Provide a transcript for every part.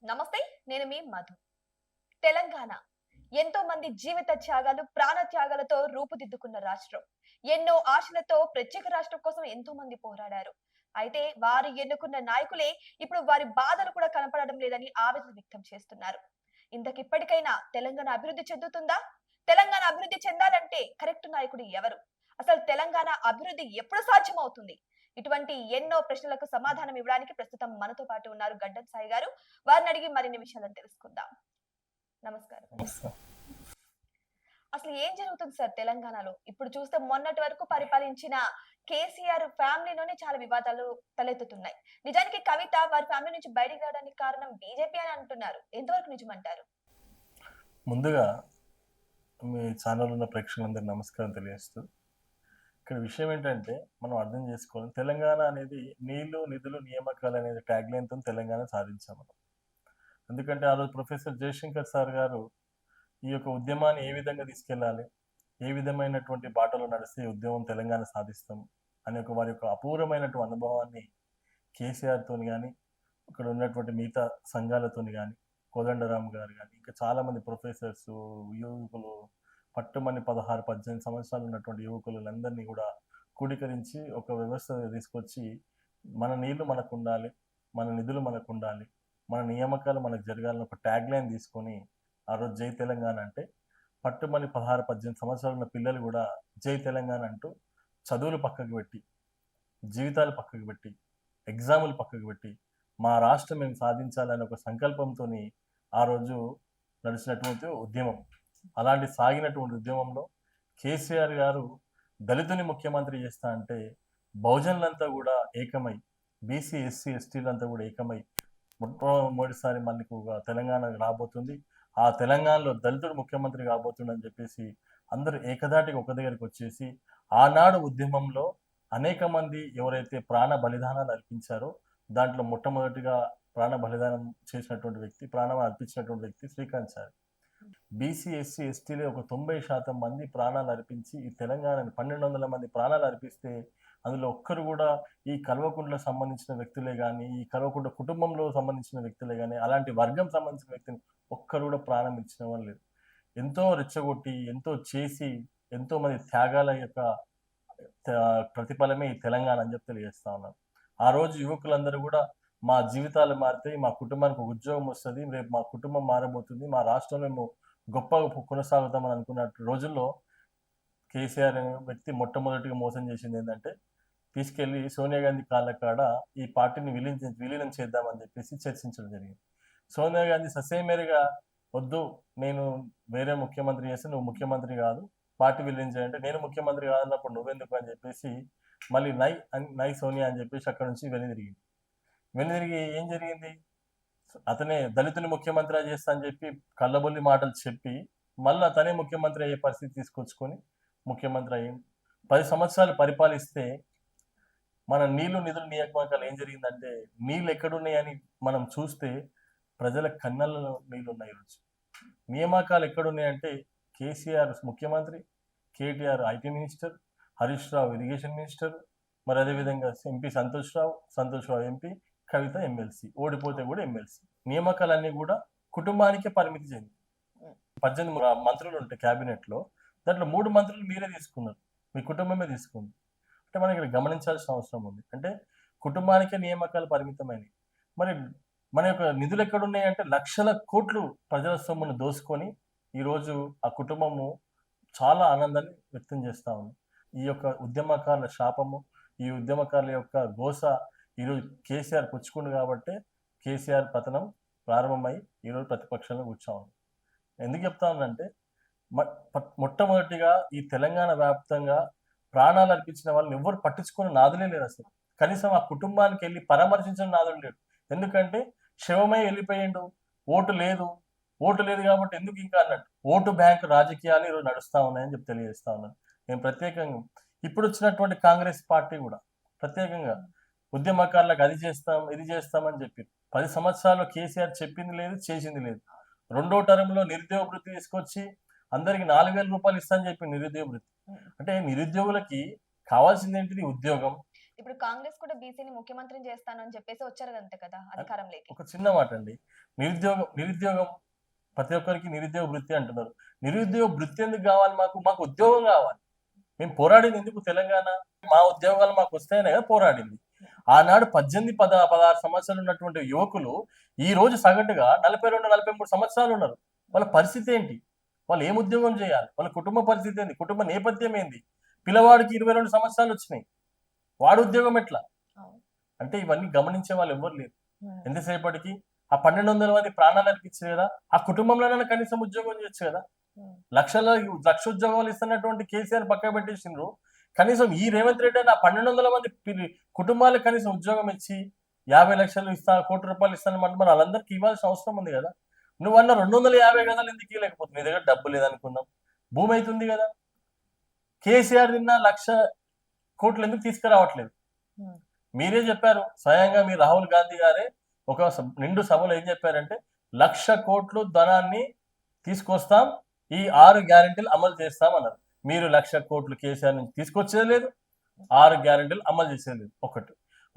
నమస్తే. నేను మీ మధు. తెలంగాణ ఎంతో మంది జీవిత త్యాగాలు, ప్రాణ త్యాగాలతో రూపుదిద్దుకున్న రాష్ట్రం. ఎన్నో ఆశలతో ప్రత్యేక రాష్ట్రం కోసం ఎంతో మంది పోరాడారు. అయితే వారు ఎన్నుకున్న నాయకులే ఇప్పుడు వారి బాధలు కూడా కనపడడం లేదని ఆవేదన వ్యక్తం చేస్తున్నారు. ఇంతకిప్పటికైనా తెలంగాణ అభివృద్ధి చెందుతుందా? తెలంగాణ అభివృద్ధి చెందాలంటే కరెక్ట్ నాయకుడు ఎవరు? అసలు తెలంగాణ అభివృద్ధి ఎప్పుడు సాధ్యమవుతుంది? ఇటువంటి ఎన్నో ప్రశ్నలకు సమాధానం ఇవ్వడానికి ప్రస్తుతం మనతో పాటు ఉన్నారు గడ్డం సాయి గారు. వారిని అడిగి మరిన్ని విషయాలను తెలుసుకుందాం. నమస్కారం. అసలు ఏం జరుగుతుంది సార్ తెలంగాణలో? ఇప్పుడు చూస్తే మొన్నటి వరకు పరిపాలించిన కేసీఆర్ ఫ్యామిలీలోనే చాలా వివాదాలు తలెత్తుతున్నాయి. నిజానికి కవిత వారి ఫ్యామిలీ నుంచి బయటికి రావడానికి కారణం బీజేపీ అని అంటున్నారు. ఎంతవరకు నిజమంటారు? ముందుగా మీ ఛానల్ ఉన్న ప్రేక్షకులందరికీ నమస్కారం తెలియజేస్తూ, ఇక్కడ విషయం ఏంటంటే మనం అర్థం చేసుకోవాలి, తెలంగాణ అనేది నీళ్లు, నిధులు, నియామకాలు అనేది ట్యాగ్ లైన్తో తెలంగాణ సాధించాం మనం. ఎందుకంటే ఆ రోజు ప్రొఫెసర్ జయశంకర్ సార్ గారు ఈ యొక్క ఉద్యమాన్ని ఏ విధంగా తీసుకెళ్ళాలి, ఏ విధమైనటువంటి బాటలో నడిస్తే ఈ ఉద్యమం తెలంగాణ సాధిస్తాం అనే ఒక వారి యొక్క అపూర్వమైనటువంటి అనుభవాన్ని కేసీఆర్తో కానీ, ఇక్కడ ఉన్నటువంటి మిగతా సంఘాలతో కానీ, కోదండరామ్ గారు కానీ, ఇంకా చాలామంది ప్రొఫెసర్స్, యువకులు, పట్టుమని 16-18 సంవత్సరాలు ఉన్నటువంటి యువకులందరినీ కూడా కూడీకరించి ఒక వ్యవస్థ తీసుకొచ్చి, మన నీళ్లు మనకు ఉండాలి, మన నిధులు మనకు ఉండాలి, మన నియామకాలు మనకు జరగాలని ఒక ట్యాగ్ లైన్ తీసుకొని ఆ రోజు జై తెలంగాణ అంటే పట్టుమని 16-18 సంవత్సరాలు ఉన్న పిల్లలు కూడా జై తెలంగాణ అంటూ చదువులు పక్కకు పెట్టి, జీవితాలు పక్కకు పెట్టి, ఎగ్జాములు పక్కకు పెట్టి మా రాష్ట్రం మేము సాధించాలనే ఒక సంకల్పంతో ఆ రోజు నడిచినటువంటి ఉద్యమం. అలాంటి సాగినటువంటి ఉద్యమంలో కేసీఆర్ గారు దళితుని ముఖ్యమంత్రి చేస్తా అంటే బహుజనులంతా కూడా ఏకమై, బీసీ, ఎస్సీ, ఎస్టీలంతా కూడా ఏకమై మొట్టమొదటిసారి మనకు తెలంగాణ రాబోతుంది, ఆ తెలంగాణలో దళితుడు ముఖ్యమంత్రి కాబోతుండని చెప్పేసి అందరూ ఏకదాటికి ఒక దగ్గరికి వచ్చేసి ఆనాడు ఉద్యమంలో అనేక మంది ఎవరైతే ప్రాణ బలిదానాలు అర్పించారో దాంట్లో మొట్టమొదటిగా ప్రాణ బలిదానం చేసినటువంటి వ్యక్తి, ప్రాణం అర్పించినటువంటి వ్యక్తి శ్రీకాంత్ సార్. బీసీ, ఎస్సీ, ఎస్టీలే ఒక 90% మంది ప్రాణాలు అర్పించి ఈ తెలంగాణని 1200 మంది ప్రాణాలు అర్పిస్తే అందులో ఒక్కరు కూడా ఈ కల్వకుంట్లకు సంబంధించిన వ్యక్తులే కానీ, ఈ కల్వకుంట్ల కుటుంబంలో సంబంధించిన వ్యక్తులే కానీ, అలాంటి వర్గం సంబంధించిన వ్యక్తిని ఒక్కరు కూడా ప్రాణం ఇచ్చిన వాళ్ళు లేదు. ఎంతో రెచ్చగొట్టి, ఎంతో చేసి, ఎంతో మంది త్యాగాల యొక్క ప్రతిఫలమే ఈ తెలంగాణ అని చెప్పి తెలియజేస్తా ఉన్నాను. ఆ రోజు యువకులందరూ కూడా మా జీవితాలు మారుతాయి, మా కుటుంబానికి ఒక ఉద్యోగం వస్తుంది, రేపు మా కుటుంబం మారబోతుంది, మా రాష్ట్రంలో మేము గొప్పగా కొనసాగుతామని అనుకున్న రోజుల్లో కేసీఆర్ అనే వ్యక్తి మొట్టమొదటిగా మోసం చేసింది ఏంటంటే తీసుకెళ్లి సోనియా గాంధీ కాళ్ళ కాడ ఈ పార్టీని విలీనం చేద్దామని చెప్పేసి చర్చించడం జరిగింది. సోనియా గాంధీ ససేమేరగా వద్దు, నేను వేరే ముఖ్యమంత్రి చేస్తే నువ్వు ముఖ్యమంత్రి కాదు, పార్టీ విలీనం చేయాలంటే నేను ముఖ్యమంత్రి కాదన్నప్పుడు నువ్వెందుకు అని చెప్పేసి మళ్ళీ నై సోనియా అని చెప్పేసి అక్కడ నుంచి వెనుదిరిగి ఏం జరిగింది, అతనే దళితుని ముఖ్యమంత్రి చేస్తా అని చెప్పి కళ్ళబొల్లి మాటలు చెప్పి మళ్ళీ అతనే ముఖ్యమంత్రి అయ్యే పరిస్థితి తీసుకొచ్చుకొని ముఖ్యమంత్రి అయ్యింది. 10 సంవత్సరాలు పరిపాలిస్తే మన నీళ్లు, నిధులు, నియామకాలు ఏం జరిగిందంటే నీళ్ళు ఎక్కడున్నాయని మనం చూస్తే ప్రజల కన్నల్లో నీళ్ళు ఉన్నాయి ఈరోజు. నియామకాలు ఎక్కడున్నాయంటే కేసీఆర్ ముఖ్యమంత్రి, KTR IT minister, Harish Rao irrigation minister, మరి అదేవిధంగా ఎంపీ సంతోష్ రావు ఎంపీ, కవిత ఎమ్మెల్సీ, ఓడిపోతే కూడా ఎమ్మెల్సీ. నియామకాలన్నీ కూడా కుటుంబానికే పరిమితి చెంది 18 మంత్రులు ఉంటాయి క్యాబినెట్లో, దాంట్లో 3 మంత్రులు మీరే తీసుకున్నారు, మీ కుటుంబమే తీసుకుంది. అంటే మనం ఇక్కడ గమనించాల్సిన అవసరం ఉంది. అంటే కుటుంబానికే నియామకాలు పరిమితమైనవి. మరి మన యొక్క నిధులు ఎక్కడున్నాయి అంటే లక్షల కోట్లు ప్రజల సొమ్మును దోసుకొని ఈరోజు ఆ కుటుంబము చాలా ఆనందాన్ని వ్యక్తం చేస్తూ ఉంది. ఈ యొక్క ఉద్యమకారుల శాపము, ఈ ఉద్యమకారుల యొక్క గోస ఈరోజు కేసీఆర్ పుచ్చుకుండు కాబట్టి కేసీఆర్ పతనం ప్రారంభమై ఈరోజు ప్రతిపక్షంలో కూర్చోండి. ఎందుకు చెప్తా ఉందంటే మొట్టమొదటిగా ఈ తెలంగాణ వ్యాప్తంగా ప్రాణాలు అర్పించిన వాళ్ళని ఎవరు పట్టించుకుని నాదులే లేరు. అసలు కనీసం ఆ కుటుంబానికి వెళ్ళి పరామర్శించిన నాదులు లేడు. ఎందుకంటే శవమై వెళ్ళిపోయిండు, ఓటు లేదు కాబట్టి ఎందుకు ఇంకా అన్నట్టు ఓటు బ్యాంక్ రాజకీయాలు ఈరోజు నడుస్తూ ఉన్నాయని చెప్పి తెలియజేస్తా ఉన్నాను. నేను ప్రత్యేకంగా ఇప్పుడు వచ్చినటువంటి కాంగ్రెస్ పార్టీ కూడా ప్రత్యేకంగా ఉద్యమకారులకు అది చేస్తాం ఇది చేస్తామని చెప్పి 10 సంవత్సరాల్లో కేసీఆర్ చెప్పింది లేదు, చేసింది లేదు. 2వ టర్మ్లో నిరుద్యోగ వృత్తి తీసుకొచ్చి అందరికి 4,000 రూపాయలు ఇస్తా అని చెప్పి నిరుద్యోగ వృత్తి. అంటే నిరుద్యోగులకి కావాల్సింది ఏంటిది? ఉద్యోగం. ఇప్పుడు కాంగ్రెస్ కూడా బీసీని ముఖ్యమంత్రిని చేస్తానని చెప్పేసి వచ్చారు అంతే కదా అధికారంలోకి. ఒక చిన్న మాట అండి, నిరుద్యోగం ప్రతి ఒక్కరికి నిరుద్యోగ వృత్తి అంటున్నారు. నిరుద్యోగ వృత్తి ఎందుకు కావాలి? మాకు ఉద్యోగం కావాలి. మేము పోరాడింది ఎందుకు? తెలంగాణ మా ఉద్యోగాలు మాకు వస్తాయనే కదా పోరాడింది. ఆనాడు 16 సంవత్సరాలు ఉన్నటువంటి యువకులు ఈ రోజు సగటుగా 42, 43 సంవత్సరాలు ఉన్నారు. వాళ్ళ పరిస్థితి ఏంటి? వాళ్ళు ఏం ఉద్యోగం చేయాలి? వాళ్ళ కుటుంబ పరిస్థితి ఏంది? కుటుంబ నేపథ్యం ఏంది? పిల్లవాడికి 22 సంవత్సరాలు వచ్చినాయి, వాడు ఉద్యోగం ఎట్లా? అంటే ఇవన్నీ గమనించే వాళ్ళు ఎవరు లేరు. ఎంతసేపటికి ఆ 1200 మంది ప్రాణాలు అర్పించారు కదా, ఆ కుటుంబంలోనైనా కనీసం ఉద్యోగం చేయొచ్చు కదా. లక్ష ఉద్యోగాలు ఇస్తున్నటువంటి కేసీఆర్ పక్క పెట్టేసిండ్రు. కనీసం ఈ రేవంత్ రెడ్డి అని ఆ 1200 మంది కుటుంబాలకు కనీసం ఉద్యోగం ఇచ్చి 50 లక్షలు ఇస్తా, ₹1,00,00,000 ఇస్తానమంటే మరి వాళ్ళందరికీ ఇవ్వాల్సిన అవసరం ఉంది కదా. నువ్వు అన్న 250 గదాలు ఎందుకు ఇవ్వలేకపోతుంది? నీ దగ్గర డబ్బు లేదనుకుందాం, భూమి అవుతుంది కదా. కేసీఆర్ నిన్న 1,00,00,000 ఎందుకు తీసుకురావట్లేదు? మీరే చెప్పారు స్వయంగా, మీ రాహుల్ గాంధీ గారే ఒక నిండు సభలో ఏం చెప్పారంటే 1,00,00,000 ధనాన్ని తీసుకొస్తాం, ఈ 6 గ్యారెంటీలు అమలు చేస్తాం అన్నారు. మీరు 1,00,00,000 కేసీఆర్ నుంచి తీసుకొచ్చేది లేదు, 6 గ్యారెంటీలు అమలు చేసేది లేదు. ఒకటి.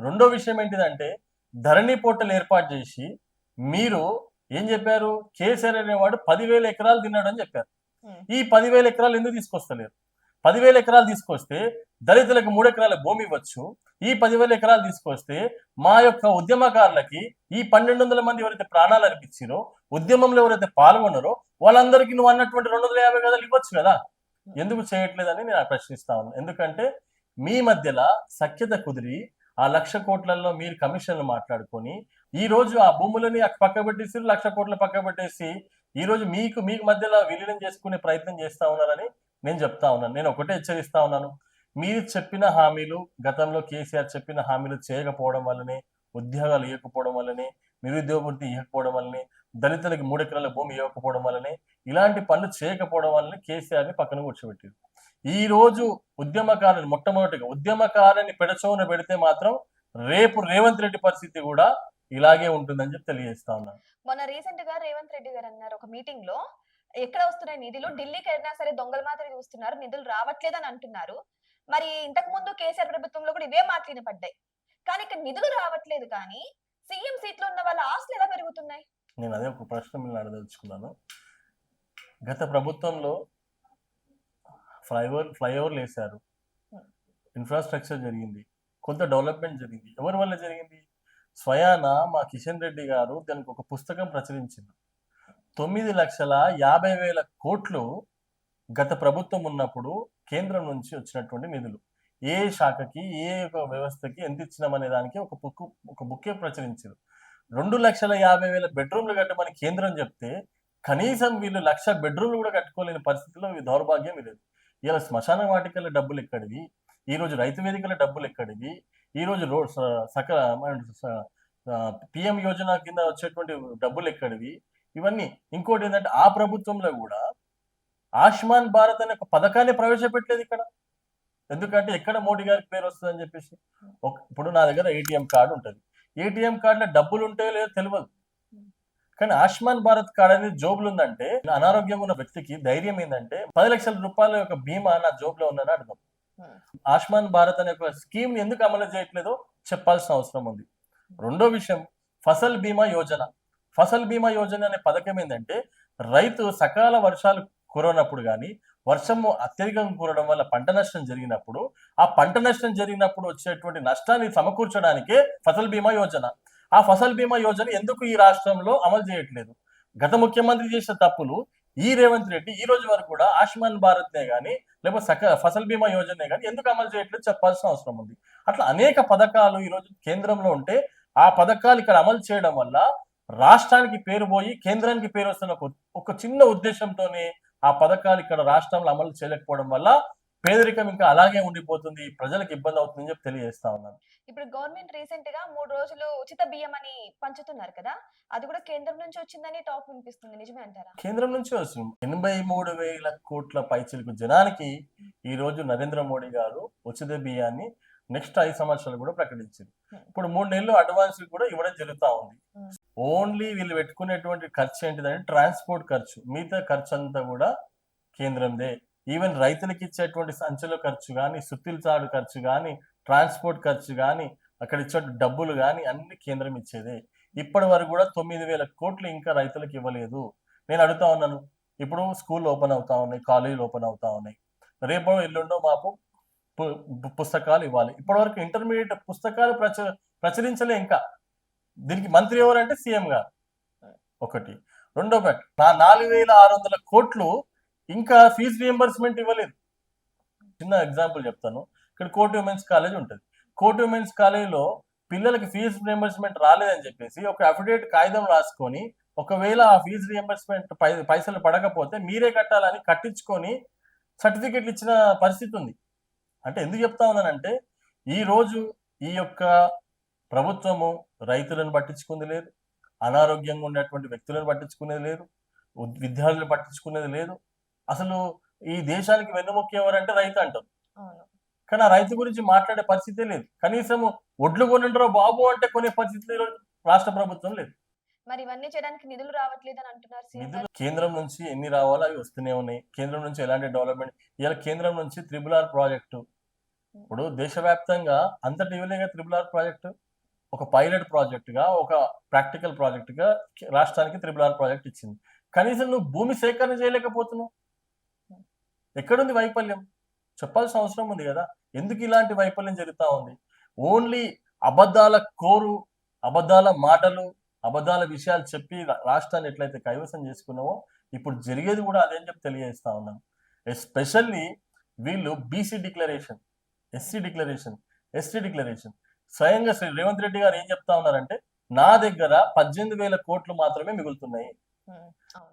రెండో విషయం ఏంటిదంటే ధరణి పోర్టల్ ఏర్పాటు చేసి మీరు ఏం చెప్పారు? కేసీఆర్ అనేవాడు 10,000 ఎకరాలు తిన్నాడు అని చెప్పారు. ఈ 10,000 ఎకరాలు ఎందుకు తీసుకొస్తలేరు? 10,000 ఎకరాలు తీసుకొస్తే దళితులకు 3 ఎకరాల భూమి ఇవ్వచ్చు. ఈ 10,000 ఎకరాలు తీసుకొస్తే మా యొక్క ఉద్యమకారులకి ఈ 1,200 మంది ఎవరైతే ప్రాణాలు అర్పించారో, ఉద్యమంలో ఎవరైతే పాల్గొన్నారో వాళ్ళందరికీ నువ్వు అన్నటువంటి 250 గదాలు ఇవ్వచ్చు కదా. ఎందుకు చేయట్లేదని నేను ప్రశ్నిస్తా ఉన్నాను. ఎందుకంటే మీ మధ్యలో సఖ్యత కుదిరి ఆ 1,00,00 కోట్లలో మీరు కమిషన్లు మాట్లాడుకొని ఈ రోజు ఆ భూములని పక్క పెట్టేసి 1,00,00 కోట్ల పక్క పెట్టేసి ఈ రోజు మీకు మధ్యలో విలీనం చేసుకునే ప్రయత్నం చేస్తా ఉన్నారని నేను చెప్తా ఉన్నాను. నేను ఒకటే హెచ్చరిస్తా ఉన్నాను, మీరు చెప్పిన హామీలు, గతంలో కేసీఆర్ చెప్పిన హామీలు చేయకపోవడం వల్లనే, ఉద్యోగాలు ఇవ్వకపోవడం వల్లనే, నిరుద్యోగ వృత్తి ఇవ్వకపోవడం వల్లనే, దళితులకి 3 ఎకరాల భూమి ఇవ్వకపోవడం వల్లనే, ఇలాంటి పనులు చేయకపోవడం వల్లనే కేసీఆర్ ని పక్కన కూర్చోబెట్టారు. ఈ రోజు ఉద్యమకారుని మొట్టమొదటిగా ఉద్యమకారుని పెడచోన పెడితే మాత్రం రేపు రేవంత్ రెడ్డి పరిస్థితి కూడా ఇలాగే ఉంటుందని చెప్పి తెలియజేస్తా ఉన్నాను. మొన్న రీసెంట్ గా రేవంత్ రెడ్డి గారు అన్నారు ఒక మీటింగ్ లో, ఎక్కడ వస్తున్నాయి నిధులు, ఢిల్లీకి వెళ్ళినా సరే దొంగల మాదిరి చూస్తున్నారు, నిధులు రావట్లేదని అంటున్నారు. మరి ఇంతకు ముందు కేసీఆర్ ప్రభుత్వంలో కూడా ఇవే మాటలు పడ్డాయి. కానీ ఇక్కడ నిధులు రావట్లేదు, కానీ సీఎం సీట్లో ఉన్న వాళ్ళ ఆస్తులు ఎలా పెరుగుతున్నాయి? నేను అదే ఒక ప్రశ్న మీరు అడగదలుచుకున్నాను. గత ప్రభుత్వంలో ఫ్లైఓవర్లు వేశారు, ఇన్ఫ్రాస్ట్రక్చర్ జరిగింది, కొంత డెవలప్మెంట్ జరిగింది. ఎవరి వల్ల జరిగింది? స్వయాన మా కిషన్ రెడ్డి గారు దానికి ఒక పుస్తకం ప్రచురించింది. 9,50,000 కోట్లు గత ప్రభుత్వం ఉన్నప్పుడు కేంద్రం నుంచి వచ్చినటువంటి నిధులు, ఏ శాఖకి ఏ ఒక వ్యవస్థకి ఎంత ఇచ్చినామనే దానికి ఒక బుక్కే ప్రచురించారు. 2,50,000 బెడ్రూమ్లు కట్టమని కేంద్రం చెప్తే కనీసం వీళ్ళు 1,00,000 బెడ్రూమ్లు కూడా కట్టుకోలేని పరిస్థితిలో దౌర్భాగ్యం లేదు. ఇలా శ్మశాన వాటికల డబ్బులు ఎక్కడివి? ఈరోజు రైతు వేదికల డబ్బులు ఎక్కడివి? ఈరోజు పిఎం యోజన కింద వచ్చేటువంటి డబ్బులు ఎక్కడివి? ఇవన్నీ. ఇంకోటి ఏంటంటే ఆ ప్రభుత్వంలో కూడా ఆయుష్మాన్ భారత్ అనే ఒక పథకాన్ని ప్రవేశపెట్టలేదు ఇక్కడ. ఎందుకంటే ఎక్కడ మోడీ గారికి పేరు వస్తుందని చెప్పేసి. ఇప్పుడు నా దగ్గర ఏటీఎం కార్డు ఉంటుంది, ఏటీఎం కార్డులో డబ్బులు ఉంటాయో లేదో తెలియదు, కానీ ఆయుష్మాన్ భారత్ కార్డు అనేది జోబులు ఉందంటే అనారోగ్యంగా ఉన్న వ్యక్తికి ధైర్యం ఏంటంటే 10 లక్షల రూపాయల యొక్క బీమా నా జోబులో ఉందని అర్థం. ఆయుష్మాన్ భారత్ అనే ఒక స్కీమ్ ని ఎందుకు అమలు చేయట్లేదో చెప్పాల్సిన అవసరం ఉంది. రెండో విషయం, ఫసల్ బీమా యోజన. ఫసల్ బీమా యోజన అనే పథకం ఏంటంటే రైతు సకాల వర్షాలు కురవనప్పుడు కానీ, వర్షము అత్యధికంగా కురవడం వల్ల పంట నష్టం జరిగినప్పుడు, ఆ పంట నష్టం జరిగినప్పుడు వచ్చేటువంటి నష్టాన్ని సమకూర్చడానికే ఫసల్ బీమా యోజన. ఆ ఫసల్ బీమా యోజన ఎందుకు ఈ రాష్ట్రంలో అమలు చేయట్లేదు? గత ముఖ్యమంత్రి చేసిన తప్పులు ఈ రేవంత్ రెడ్డి ఈ రోజు వరకు కూడా ఆయుష్మాన్ భారత్ నే కానీ లేకపోతే ఫసల్ బీమా యోజనే కానీ ఎందుకు అమలు చేయట్లేదు చెప్పాల్సిన అవసరం ఉంది. అట్లా అనేక పథకాలు ఈరోజు కేంద్రంలో ఉంటే ఆ పథకాలు ఇక్కడ అమలు చేయడం వల్ల రాష్ట్రానికి పేరు పోయి కేంద్రానికి పేరు వస్తున్న ఒక చిన్న ఉద్దేశంతోనే ఆ పథకాలు ఇక్కడ రాష్ట్రంలో అమలు చేయలేకపోవడం వల్ల పేదరికం ఇంకా అలాగే ఉండిపోతుంది, ప్రజలకు ఇబ్బంది అవుతుందని చెప్పి తెలియజేస్తా ఉన్నాను. ఇప్పుడు గవర్నమెంట్ రీసెంట్ గా 3 రోజులు ఉచిత బియ్యం అని పంచుతున్నారు కదా, అది కూడా కేంద్రం నుంచి వచ్చిందని టాక్ వినిపిస్తుంది, నిజమే అంటారా? కేంద్రం నుంచి వస్తుంది. 83,000 కోట్ల పైచిలకు జనానికి ఈ రోజు నరేంద్ర మోడీ గారు ఉచిత బియ్యాన్ని నెక్స్ట్ 5 సంవత్సరాలు కూడా ప్రకటించారు. ఇప్పుడు 3 నెలలు అడ్వాన్స్ కూడా ఇవ్వడం జరుగుతా ఉంది. ఓన్లీ వీళ్ళు పెట్టుకునేటువంటి ఖర్చు ఏంటిదంటే ట్రాన్స్పోర్ట్ ఖర్చు, మిగతా ఖర్చు అంతా కూడా కేంద్రందే. ఈవెన్ రైతులకు ఇచ్చేటువంటి సంచుల ఖర్చు కానీ, సుత్తిల చాడు ఖర్చు కానీ, ట్రాన్స్పోర్ట్ ఖర్చు కానీ, అక్కడ ఇచ్చే డబ్బులు కానీ అన్ని కేంద్రం ఇచ్చేదే. ఇప్పటి వరకు కూడా 9,000 కోట్లు ఇంకా రైతులకు ఇవ్వలేదు. నేను అడుగుతా ఉన్నాను, ఇప్పుడు స్కూల్ ఓపెన్ అవుతా ఉన్నాయి, కాలేజీలు ఓపెన్ అవుతా ఉన్నాయి. రేపో ఎల్లుండో మాపు పుస్తకాలు ఇవ్వాలి. ఇప్పటివరకు ఇంటర్మీడియట్ పుస్తకాలు ప్రచురించలే ఇంకా. దీనికి మంత్రి ఎవరంటే సీఎం గారు. ఒకటి. రెండో ఫ్యాక్ట్, నా 4,600 కోట్లు ఇంకా ఫీజు రియంబర్స్మెంట్ ఇవ్వలేదు. చిన్న ఎగ్జాంపుల్ చెప్తాను. ఇక్కడ కోటి ఉమెన్స్ కాలేజ్ ఉంటుంది. కోటి ఉమెన్స్ కాలేజీలో పిల్లలకి ఫీజు రియంబర్స్మెంట్ రాలేదని చెప్పేసి ఒక అఫిడేవిట్ కాగితం రాసుకొని, ఒకవేళ ఆ ఫీజు రియంబర్స్మెంట్ పైసలు పడకపోతే మీరే కట్టాలని కట్టించుకొని సర్టిఫికెట్లు ఇచ్చిన పరిస్థితి ఉంది. అంటే ఎందుకు చెప్తా ఉన్నానంటే, ఈ రోజు ఈ యొక్క ప్రభుత్వము రైతులను పట్టించుకుంది లేదు, అనారోగ్యంగా ఉన్నటువంటి వ్యక్తులను పట్టించుకునేది లేదు, విద్యార్థులను పట్టించుకునేది లేదు. అసలు ఈ దేశానికి వెన్నుముక్క ఎవరంటే రైతు అంటారు. కానీ ఆ రైతు గురించి మాట్లాడే పరిస్థితే లేదు. కనీసం ఒడ్లు కొనంటారో బాబు అంటే కొనే పరిస్థితి రాష్ట్ర ప్రభుత్వం లేదు. మరి ఇవన్నీ చేయడానికి నిధులు రావట్లేదు అని అంటున్నారు సీఎం నిధులు గారు. కేంద్రం నుంచి ఎన్ని రావాలో అవి వస్తూనే ఉన్నాయి. కేంద్రం నుంచి ఎలాంటి డెవలప్మెంట్, ఇలా కేంద్రం నుంచి RRR ప్రాజెక్టు, ఇప్పుడు దేశవ్యాప్తంగా అంతటి ఇవ్వలేగా RRR ప్రాజెక్టు. ఒక పైలట్ ప్రాజెక్టుగా, ఒక ప్రాక్టికల్ ప్రాజెక్టుగా రాష్ట్రానికి RRR ప్రాజెక్ట్ ఇచ్చింది. కనీసం నువ్వు భూమి సేకరణ చేయలేకపోతున్నావు. ఎక్కడుంది వైఫల్యం? చెప్పాల్సిన అవసరం ఉంది కదా. ఎందుకు ఇలాంటి వైఫల్యం జరుగుతా ఉంది? ఓన్లీ అబద్ధాల కోరు, అబద్ధాల మాటలు, అబద్ధాల విషయాలు చెప్పి రాష్ట్రాన్ని ఎట్లయితే కైవసం చేసుకున్నామో ఇప్పుడు జరిగేది కూడా అదే అని చెప్పి తెలియజేస్తా ఉన్నాను. ఎస్పెషల్లీ వీళ్ళు BC declaration, SC declaration, ST declaration, స్వయంగా శ్రీ రేవంత్ రెడ్డి గారు ఏం చెప్తా ఉన్నారంటే, నా దగ్గర 18,000 కోట్లు మాత్రమే మిగులుతున్నాయి.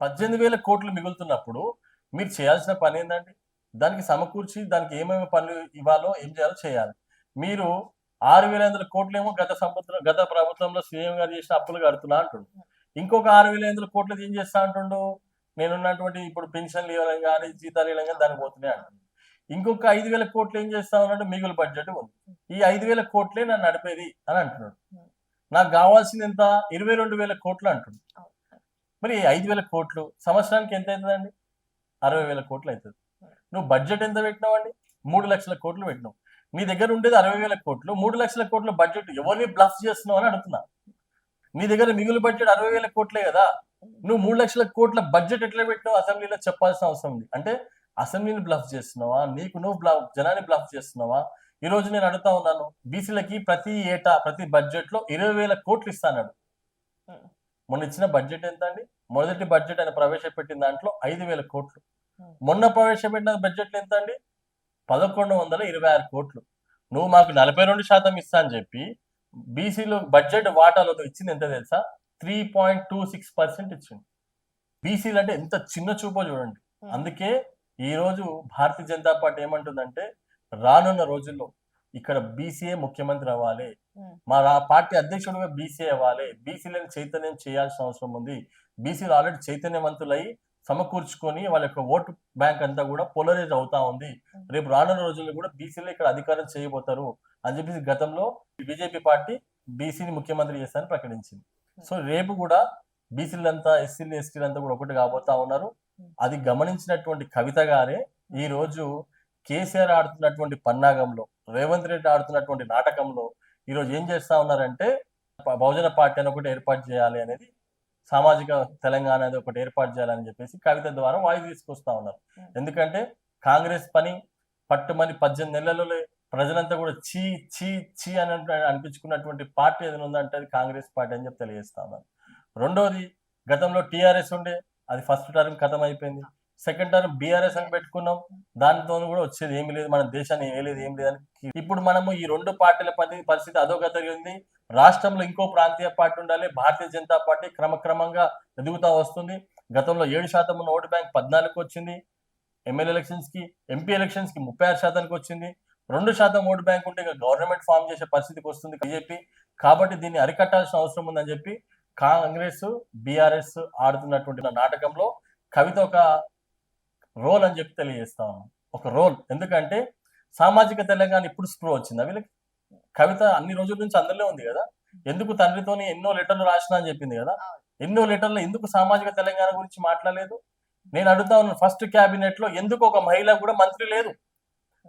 18,000 కోట్లు మిగులుతున్నప్పుడు మీరు చేయాల్సిన పని ఏంటండి? దానికి సమకూర్చి దానికి ఏమేమి పనులు ఇవ్వాలో ఏం చేయాలో చేయాలి. మీరు 6,500 కోట్లు ఏమో గత ప్రభుత్వంలో సీఎం గారు చేసిన అప్పులు కడుతున్నా అంటుండు. ఇంకొక 6,500 కోట్లు ఏం చేస్తా అంటుండు, నేనున్నటువంటి ఇప్పుడు పెన్షన్లు ఇవ్వడం కానీ, జీతాలు ఇవ్వడం కానీ దానికి పోతున్నాయి అంటుంది. ఇంకొక 5,000 కోట్లు ఏం చేస్తా ఉన్నట్టు మిగులు బడ్జెట్ ఉంది. ఈ 5,000 కోట్లే నన్ను నడిపేది అని అంటున్నాడు. నాకు కావాల్సింది ఎంత? 22,000 కోట్లు అంటుంది. మరి 5,000 కోట్లు సంవత్సరానికి ఎంత అవుతుందండి? 60,000 కోట్లు అవుతుంది. నువ్వు బడ్జెట్ ఎంత పెట్టినావు అండి? 3 లక్షల కోట్లు పెట్టినావు. నీ దగ్గర ఉండేది 60,000 కోట్లు. 3 లక్షల కోట్ల బడ్జెట్ ఎవరిని బ్లఫ్ చేస్తున్నావు అని అడుగుతున్నా. నీ దగ్గర మిగులు బడ్జెట్ 60,000 కోట్లే కదా. నువ్వు 3 లక్షల కోట్ల బడ్జెట్ ఎట్లా పెట్టినావు అసెంబ్లీలో చెప్పాల్సిన అవసరం ఉంది. అంటే అసెంబ్లీని బ్లఫ్ చేస్తున్నావా? నీకు నువ్వు జనాన్ని బ్లఫ్ చేస్తున్నావా? ఈ రోజు నేను అడుగుతా ఉన్నాను, బీసీలకి ప్రతి ఏటా ప్రతి బడ్జెట్ లో 20,000 కోట్లు ఇస్తాడు. మొన్న ఇచ్చిన బడ్జెట్ ఎంత అండి? మొదటి బడ్జెట్ ఆయన ప్రవేశపెట్టిన దాంట్లో 5,000 కోట్లు. మొన్న ప్రవేశపెట్టిన బడ్జెట్ ఎంత అండి? 1,126 కోట్లు. నువ్వు మాకు 42% ఇస్తా అని చెప్పి బీసీలో బడ్జెట్ వాటాలో ఇచ్చింది ఎంత తెలుసా? 3.26% ఇచ్చింది. బీసీలు అంటే ఎంత చిన్న చూపో చూడండి. అందుకే ఈ రోజు భారతీయ జనతా పార్టీ ఏమంటుందంటే, రానున్న రోజుల్లో ఇక్కడ బీసీఏ ముఖ్యమంత్రి అవ్వాలి, మా పార్టీ అధ్యక్షుడుగా బీసీ అవ్వాలి, బీసీలను చైతన్యం చేయాల్సిన అవసరం ఉంది. బీసీలు ఆల్రెడీ చైతన్యవంతులై సమకూర్చుకొని వాళ్ళ యొక్క ఓటు బ్యాంక్ అంతా కూడా పోలరైజ్ అవుతా ఉంది. రేపు రానున్న రోజుల్లో కూడా బీసీలు ఇక్కడ అధికారం చేయబోతారు అని చెప్పేసి గతంలో బీజేపీ పార్టీ బీసీని ముఖ్యమంత్రి చేస్తారని ప్రకటించింది. సో రేపు కూడా బీసీలంతా, ఎస్సీలు, ఎస్టీలంతా కూడా ఒకటి కాబోతా ఉన్నారు. అది గమనించినటువంటి కవిత గారే ఈ రోజు కేసీఆర్ ఆడుతున్నటువంటి పన్నాగంలో, రేవంత్ రెడ్డి ఆడుతున్నటువంటి నాటకంలో ఈరోజు ఏం చేస్తా ఉన్నారంటే, బహుజన పార్టీ అని ఒకటి ఏర్పాటు చేయాలి అనేది, సామాజిక తెలంగాణ అనేది ఒకటి ఏర్పాటు చేయాలని చెప్పేసి కవిత ద్వారా వాయిస్ తీసుకొస్తా ఉన్నారు. ఎందుకంటే కాంగ్రెస్ పని పట్టుమని 18 నెలలలో ప్రజలంతా కూడా చీ చీ చీ అని అనిపించుకున్నటువంటి పార్టీ ఏదైనా ఉందంటే అది కాంగ్రెస్ పార్టీ అని చెప్పి తెలియజేస్తా ఉన్నారు. రెండోది, గతంలో టీఆర్ఎస్ ఉండే, అది ఫస్ట్ టర్మ్ ఖతం అయిపోయింది. సెకండ్ టర్మ్ బీఆర్ఎస్ అని పెట్టుకున్నాం, దానితో కూడా వచ్చేది ఏమి లేదు, మన దేశాన్ని ఏం లేదని ఇప్పుడు మనము ఈ రెండు పార్టీల పరిస్థితి అధోగతిగా ఉంది. రాష్ట్రంలో ఇంకో ప్రాంతీయ పార్టీ ఉండాలి. భారతీయ జనతా పార్టీ క్రమక్రమంగా ఎదుగుతా వస్తుంది. గతంలో 7% ఉన్న ఓటు బ్యాంక్ 14కి వచ్చింది. ఎమ్మెల్యే ఎలక్షన్స్ కి, ఎంపీ ఎలక్షన్స్ కి 36% వచ్చింది. 2% ఓటు బ్యాంక్ ఉంటే గవర్నమెంట్ ఫామ్ చేసే పరిస్థితికి వస్తుంది బీజేపీ. కాబట్టి దీన్ని అరికట్టాల్సిన అవసరం ఉందని చెప్పి కాంగ్రెస్, బీఆర్ఎస్ ఆడుతున్నటువంటి నాటకంలో కవిత ఒక రోల్ అని చెప్పి తెలియజేస్తా ఉన్నాం. ఒక రోల్. ఎందుకంటే సామాజిక తెలంగాణ ఇప్పుడు స్ప్రో వచ్చింది వీళ్ళకి. కవిత అన్ని రోజుల నుంచి అందరిలో ఉంది కదా. ఎందుకు తండ్రితోని ఎన్నో లెటర్లు రాసినా అని చెప్పింది కదా. ఎన్నో లెటర్లు ఎందుకు సామాజిక తెలంగాణ గురించి మాట్లాడలేదు? నేను అడుగుతా ఉన్నాను, ఫస్ట్ క్యాబినెట్ లో ఎందుకు ఒక మహిళ కూడా మంత్రి లేదు?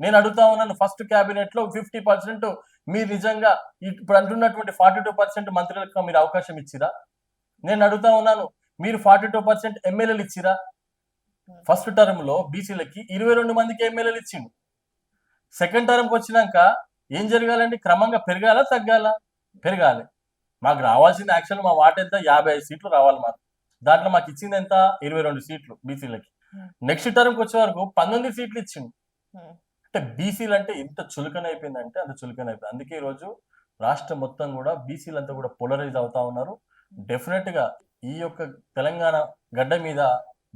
నేను అడుగుతా ఉన్నాను, ఫస్ట్ క్యాబినెట్ లో 50% మీరు నిజంగా ఇప్పుడు అంటున్నటువంటి 42% మంత్రులకు మీరు అవకాశం ఇచ్చిరా? నేను అడుగుతా ఉన్నాను, మీరు 42% ఎమ్మెల్యేలు ఇచ్చిరా? ఫస్ట్ టర్మ్ లో బీసీలకి 22 మందికి ఎమ్మెల్యేలు ఇచ్చిండు. సెకండ్ టర్మ్కి వచ్చినాక ఏం జరగాలండి? క్రమంగా పెరగాల తగ్గాల? పెరగాలి. మాకు రావాల్సిన యాక్చువల్ మా వాట ఎంత? 55 సీట్లు రావాలి మాకు. దాంట్లో మాకు ఇచ్చింది ఎంత? 22 సీట్లు బీసీలకి. నెక్స్ట్ టర్మ్కి వచ్చే వరకు 19 సీట్లు ఇచ్చిండు. అంటే బీసీలు అంటే ఎంత చులకన అయిపోయిందంటే అంత చులకన అయిపోయింది. అందుకే ఈ రోజు రాష్ట్రం మొత్తం కూడా బీసీలంతా కూడా పోలరైజ్ అవుతా ఉన్నారు. డెఫినెట్ గా ఈ యొక్క తెలంగాణ గడ్డ మీద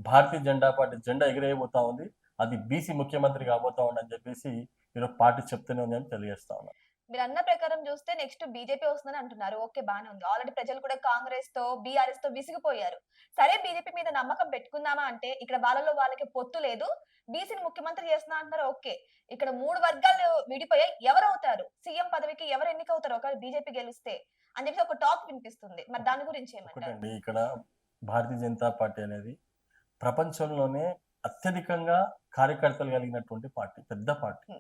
భారతీయ జెండా పార్టీ జెండా ఎగిరేయబోతా ఉంది. అది బీసీ ముఖ్యమంత్రి కాబోతా ఉండని చెప్పేసి ఈరోజు పార్టీ చెప్తూనే ఉంది అని తెలియజేస్తా ఉన్నారు. మీరు అన్న ప్రకారం చూస్తే నెక్స్ట్ బీజేపీ వస్తుందని అంటున్నారు. ఓకే, బానే ఉంది. ఆల్రెడీ ప్రజలు కూడా కాంగ్రెస్ తో బీఆర్ఎస్ తో విసిగిపోయారు. సరే, బీజేపీ మీద నమ్మకం పెట్టుకుందామా అంటే ఇక్కడ వాళ్ళలో వాళ్ళకి పొత్తు లేదు, బీసీని ముఖ్యమంత్రి చేస్తున్నా అంటున్నారు. ఓకే, ఇక్కడ 3 వర్గాలు విడిపోయాయి. ఎవరవుతారు సీఎం పదవికి, ఎవరు ఎన్నికవుతారు ఒకవేళ బీజేపీ గెలిస్తే అని చెప్పి ఒక టాక్ వినిపిస్తుంది. మరి దాని గురించి ఏమంటారు? ఒకటండి, ఇక్కడ భారతీయ జనతా పార్టీ అనేది ప్రపంచంలోనే అత్యధికంగా కార్యకర్తలు కలిగినటువంటి పార్టీ, పెద్ద పార్టీ.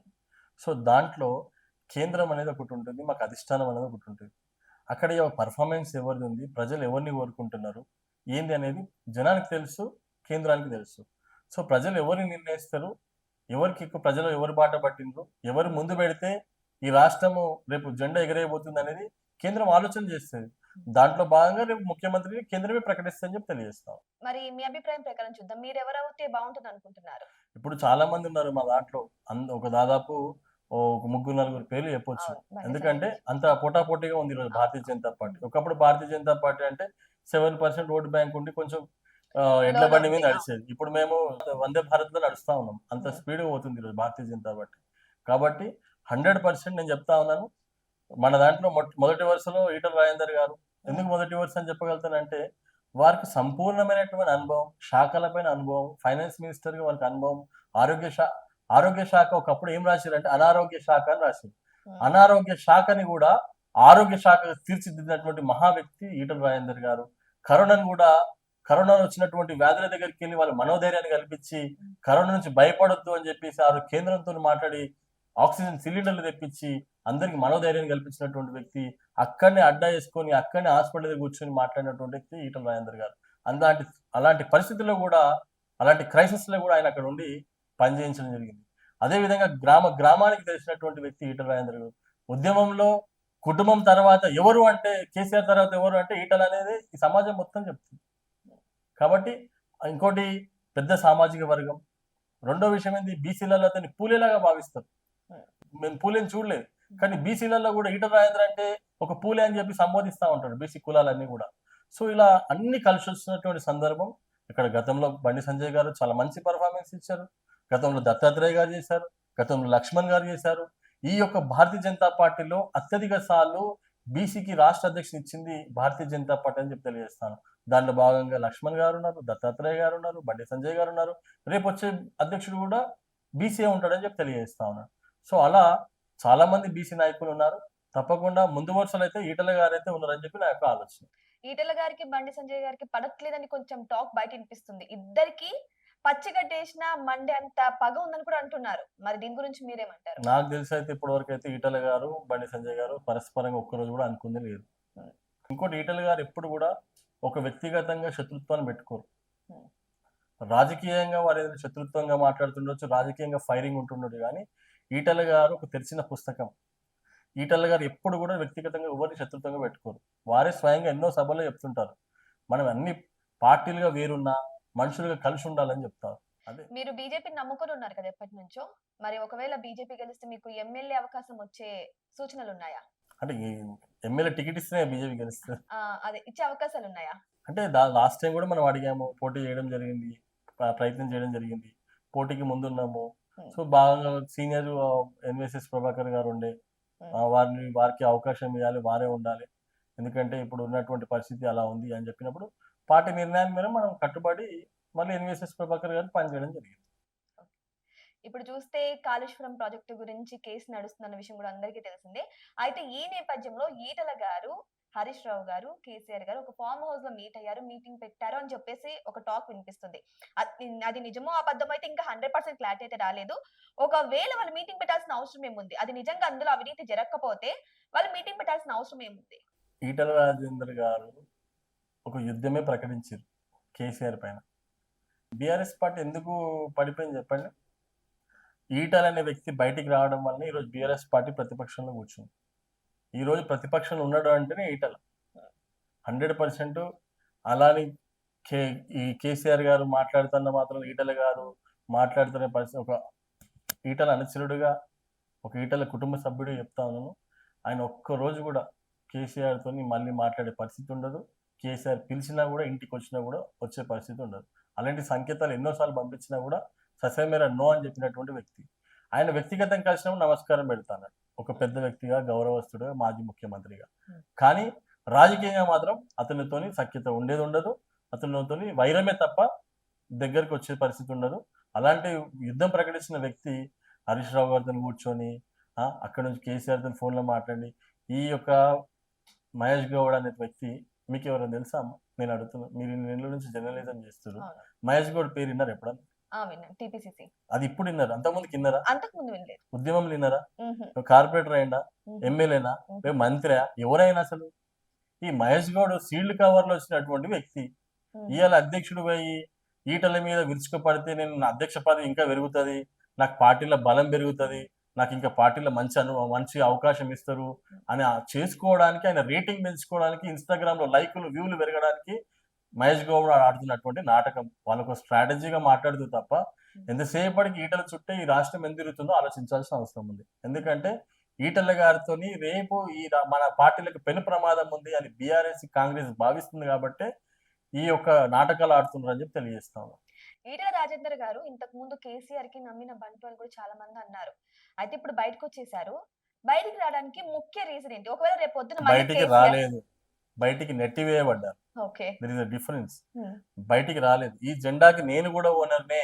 సో దాంట్లో కేంద్రం అనేది ఒకటి ఉంటుంది, మాకు అధిష్టానం అనేది ఒకటి ఉంటుంది. అక్కడ పర్ఫార్మెన్స్ ఎవరిది ఉంది, ప్రజలు ఎవరిని కోరుకుంటున్నారు ఏంది అనేది జనానికి తెలుసు, కేంద్రానికి తెలుసు. సో ప్రజలు ఎవరిని నిర్ణయిస్తారు, ఎవరికి ఎక్కువ ప్రజలు ఎవరు బాట పట్టిండ్రు, ఎవరు ముందు పెడితే ఈ రాష్ట్రము రేపు జెండా ఎగరేయబోతుంది అనేది కేంద్రం ఆలోచన చేస్తుంది. దాంట్లో భాగంగా రేపు ముఖ్యమంత్రిని కేంద్రమే ప్రకటిస్తుందని చెప్పి తెలియజేస్తాం. మరి మీ అభిప్రాయం ప్రకారం చూద్దాం, మీరు ఎవరైతే బాగుంటుంది అనుకుంటున్నారు? ఇప్పుడు చాలా మంది ఉన్నారు మా దాంట్లో, ఒక దాదాపు ఒక 3-4 పేర్లు చెప్పొచ్చు. ఎందుకంటే అంత పోటాపోటీగా ఉంది ఈరోజు భారతీయ జనతా పార్టీ. ఒకప్పుడు భారతీయ జనతా పార్టీ అంటే 7% ఓటు బ్యాంక్ ఉండి కొంచెం ఎడ్ల బండి మీద నడిచేది. ఇప్పుడు మేము వందే భారత్ లో నడుస్తా ఉన్నాం. అంత స్పీడ్ పోతుంది ఈరోజు భారతీయ జనతా పార్టీ. కాబట్టి 100% నేను చెప్తా ఉన్నాను, మన దాంట్లో మొదటి వరుసలో ఈటల రాజేందర్ గారు. ఎందుకు మొదటి వరుస అని చెప్పగలుగుతానంటే వారికి సంపూర్ణమైనటువంటి అనుభవం, శాఖలపైన అనుభవం, ఫైనాన్స్ మినిస్టర్ గా వారికి అనుభవం, ఆరోగ్య శాఖ ఒకప్పుడు ఏం రాశారంటే అనారోగ్య శాఖ అని రాశారు. అనారోగ్య శాఖని కూడా ఆరోగ్య శాఖ తీర్చిదిద్దినటువంటి మహా వ్యక్తి ఈటల రాజేందర్ గారు. కరోనా వచ్చినటువంటి వ్యాధుల దగ్గరికి వెళ్ళి వాళ్ళ మనోధైర్యాన్ని కల్పించి కరోనా నుంచి భయపడొద్దు అని చెప్పేసి ఆ కేంద్రంతో మాట్లాడి ఆక్సిజన్ సిలిండర్లు తెప్పించి అందరికి మనోధైర్యాన్ని కల్పించినటువంటి వ్యక్తి. అక్కడనే అడ్డా వేసుకొని అక్కడనే హాస్పిటల్ దగ్గర కూర్చొని మాట్లాడినటువంటి వ్యక్తి ఈటల రాజేందర్ గారు. అలాంటి పరిస్థితుల్లో కూడా, అలాంటి క్రైసిస్ లో కూడా ఆయన అక్కడ ఉండి పనిచేయించడం జరిగింది. అదేవిధంగా గ్రామానికి తెలిసినటువంటి వ్యక్తి ఈటల రాజేందర్ గారు. ఉద్యమంలో కుటుంబం తర్వాత ఎవరు అంటే, కేసీఆర్ తర్వాత ఎవరు అంటే ఈటల అనేది ఈ సమాజం మొత్తం చెప్తుంది. కాబట్టి ఇంకోటి పెద్ద సామాజిక వర్గం. రెండో విషయం ఏంటి, బీసీలలో అతన్ని పూలేలాగా భావిస్తారు. మేము పూలేని చూడలేదు, కానీ బీసీలలో కూడా ఈటల రాజేందర్ అంటే ఒక పూలే అని చెప్పి సంబోధిస్తూ ఉంటాడు బీసీ కులాలన్నీ కూడా. సో ఇలా అన్ని కలిసి వస్తున్నటువంటి సందర్భం. ఇక్కడ గతంలో బండి సంజయ్ గారు చాలా మంచి పర్ఫార్మెన్స్ ఇచ్చారు, గతంలో దత్తాత్రేయ గారు చేశారు, గతంలో లక్ష్మణ్ గారు చేశారు. ఈ యొక్క భారతీయ జనతా పార్టీలో అత్యధిక సార్లు బీసీకి రాష్ట్ర అధ్యక్షుని ఇచ్చింది భారతీయ జనతా పార్టీ అని చెప్పి తెలియజేస్తాను. దాంట్లో భాగంగా లక్ష్మణ్ గారు ఉన్నారు, దత్తాత్రేయ గారు ఉన్నారు, బండి సంజయ్ గారు ఉన్నారు. రేపు వచ్చే అధ్యక్షుడు కూడా బీసీ ఉంటాడని చెప్పి తెలియజేస్తా ఉన్నాడు. సో అలా చాలా మంది బీసీ నాయకులు ఉన్నారు. తప్పకుండా ముందు వరుసలో అయితే ఈటల గారు అయితే ఉన్నారని చెప్పి నా యొక్క ఆలోచన. ఈటల గారికి బండి సంజయ్ గారికి పడట్లేదని కొంచెం టాక్ బయట వినిపిస్తుంది. ఇద్దరికి పచ్చిగడ్డేసిన మండే అంత పగ ఉందని కూడా అంటున్నారు. మరి దీని గురించి మీరేమంటారు? నాకు తెలిసి అయితే ఇప్పటి వరకు అయితే ఈటల గారు బండి సంజయ్ గారు పరస్పరంగా ఒక్కరోజు కూడా అనుకుంది లేదు. ఇంకోటి, ఈటల గారు ఎప్పుడు కూడా ఒక వ్యక్తిగతంగా శత్రుత్వాన్ని పెట్టుకోరు. రాజకీయంగా వారు ఏదైనా శత్రుత్వంగా మాట్లాడుతుండొచ్చు, రాజకీయంగా ఫైరింగ్ ఉంటుండొచ్చు, కానీ ఈటల గారు ఒక తెరిచిన పుస్తకం. ఈటల గారు ఎప్పుడు కూడా వ్యక్తిగతంగా ఎవరిని శత్రుత్వంగా పెట్టుకోరు. వారే స్వయంగా ఎన్నో సభల్లో చెప్తుంటారు, మనం అన్ని పార్టీలుగా వేరున్నా మనుషులుగా కలిసి ఉండాలని చెప్తారు. అదే మీరు బీజేపీని నమ్ముకొని ఉన్నారు కదా ఎప్పటి నుంచో. మరి ఒకవేళ బీజేపీ గెలిస్తే మీకు ఎమ్మెల్యే అవకాశం వచ్చే సూచనలు ఉన్నాయా? అంటే ఎమ్మెల్యే టికెట్ ఇస్తేనే బీజేపీ గెలుస్తుంది. అదే ఇచ్చే అవకాశాలు ఉన్నాయా? అంటే లాస్ట్ టైం కూడా మనం అడిగాము, పోటీ చేయడం జరిగింది, ప్రయత్నం చేయడం జరిగింది, పోటీకి ముందున్నాము. సో బాగా సీనియర్ ఎన్విఎస్ఎస్ ప్రభాకర్ గారు ఉండే, వారికి అవకాశం ఇవ్వాలి, వారే ఉండాలి, ఎందుకంటే ఇప్పుడు ఉన్నటువంటి పరిస్థితి అలా ఉంది అని చెప్పినప్పుడు పార్టీ నిర్ణయాన్ని మీద మనం కట్టుబడి మళ్ళీ ఎన్విఎస్ఎస్ ప్రభాకర్ గారు పనిచేయడం జరిగింది. ఇప్పుడు చూస్తే కాళేశ్వరం ప్రాజెక్టు గురించి కేసు నడుస్తున్న విషయం కూడా అందరికీ తెలిసిందే. అయితే ఈ నేపథ్యంలో ఈటల గారు, హరీష్ రావు గారు, కేసీఆర్ గారు ఒక ఫార్మ్ హౌస్ లో మీట్ అయ్యారు, మీటింగ్ పెట్టారు అని చెప్పేసి ఒక టాక్ వినిపిస్తుంది. అది నిజమో అబద్ధమో అయితే ఇంకా 100% క్లారిటీ అయితే రాలేదు. ఒకవేళ వాళ్ళు మీటింగ్ పెట్టాల్సిన అవసరం ఏముంది? అది నిజంగా అందులో అవినీతి జరగకపోతే వాళ్ళు మీటింగ్ పెట్టాల్సిన అవసరం ఏముంది? ఈటల రాజేందర్ గారు ఒక యుద్ధమే ప్రకటించారు కేసీఆర్ పైన. బీఆర్ఎస్ పార్టీ ఎందుకు పడిపోయింది చెప్పండి? ఈటల అనే వ్యక్తి బయటికి రావడం వల్ల ఈరోజు బీఆర్ఎస్ పార్టీ ప్రతిపక్షంలో కూర్చుంది. ఈరోజు ప్రతిపక్షంలో ఉన్నాడు అంటేనే ఈటల 100%. అలాని ఈ కేసీఆర్ గారు మాట్లాడుతున్న మాత్రం ఈటల గారు మాట్లాడుతున్న పరిస్థితి, ఒక ఈటల అనుచరుడుగా, ఒక ఈటల కుటుంబ సభ్యుడు చెప్తా ఉన్నాను, ఆయన ఒక్కరోజు కూడా కేసీఆర్తో మళ్ళీ మాట్లాడే పరిస్థితి ఉండదు. కేసీఆర్ పిలిచినా కూడా, ఇంటికి వచ్చినా కూడా వచ్చే పరిస్థితి ఉండదు. అలాంటి సంకేతాలు ఎన్నోసార్లు పంపించినా కూడా ససేమేర నో అని చెప్పినటువంటి వ్యక్తి. ఆయన వ్యక్తిగతంగా కలిసినప్పుడు నమస్కారం పెడతాను, ఒక పెద్ద వ్యక్తిగా, గౌరవస్తుడుగా, మాజీ ముఖ్యమంత్రిగా. కానీ రాజకీయంగా మాత్రం అతనితోని సఖ్యత ఉండేది ఉండదు, అతనితోని వైరమే తప్ప దగ్గరికి వచ్చే పరిస్థితి ఉండదు. అలాంటి యుద్ధం ప్రకటించిన వ్యక్తి హరీష్ రావు గారితో కూర్చొని అక్కడ నుంచి కేసీఆర్తో ఫోన్లో మాట్లాడి, ఈ యొక్క మహేష్ గౌడ్ అనే వ్యక్తి మీకు ఎవరైనా తెలుసా అమ్మ? నేను అడుగుతున్నాను, మీరు ఇన్ని నెలల నుంచి జర్నలిజం చేస్తారు, మహేష్ గౌడ్ పేరు విన్నారు ఎప్పుడన్నా? అది ఇప్పుడు విన్నారు, అంతకుముందు విన్నారా? అంతకుముందు వినలేదు. ఉద్యమం విన్నారా? కార్పొరేటర్ అయిందా, ఎమ్మెల్యేనా, మంత్రి, ఎవరైనా అసలు? ఈ మహేష్ గౌడ్ సీల్డ్ కవర్ లో వచ్చినటువంటి వ్యక్తి ఇవాళ అధ్యక్షుడు పోయి ఈటల మీద విరుచుకుపడితే నేను నా అధ్యక్ష పదవి ఇంకా పెరుగుతుంది, నాకు పార్టీలో బలం పెరుగుతుంది, నాకు ఇంకా పార్టీలో మంచి అవకాశం ఇస్తారు అని చేసుకోవడానికి, ఆయన రేటింగ్ పెంచుకోవడానికి, ఇన్స్టాగ్రామ్ లో లైకులు, వ్యూలు పెరగడానికి మహేష్ గౌడ్ ఆడుతున్నటువంటి నాటకం. వాళ్ళకు స్ట్రాటజీగా మాట్లాడుతూ తప్ప ఎంతసేపటికి ఈటల చుట్టే ఈ రాష్ట్రం ఎంత తిరుగుతుందో ఆలోచించాల్సిన అవసరం ఉంది. ఎందుకంటే ఈటల గారితో రేపు మన పార్టీలకు పెను ప్రమాదం ఉంది అని బీఆర్ఎస్, కాంగ్రెస్ భావిస్తుంది కాబట్టి ఈ యొక్క నాటకాలు ఆడుతున్నారు అని చెప్పి తెలియజేస్తాము. ఈటల రాజేందర్ గారు ఇంతకు ముందు కేసీఆర్ కి నమ్మిన బంటులు కూడా చాలా మంది అన్నారు. అయితే ఇప్పుడు బయటకు వచ్చేసారు. బయటికి రావడానికి ముఖ్య రీజన్ ఏంటి? ఒకవేళ రేపు పొద్దున బయటికి రాలేదు, బయటికి నెట్టివేయబడ్డారు. There is a difference. బయటికి రాలేదు. ఈ జెండాకి నేను కూడా ఓనర్నే,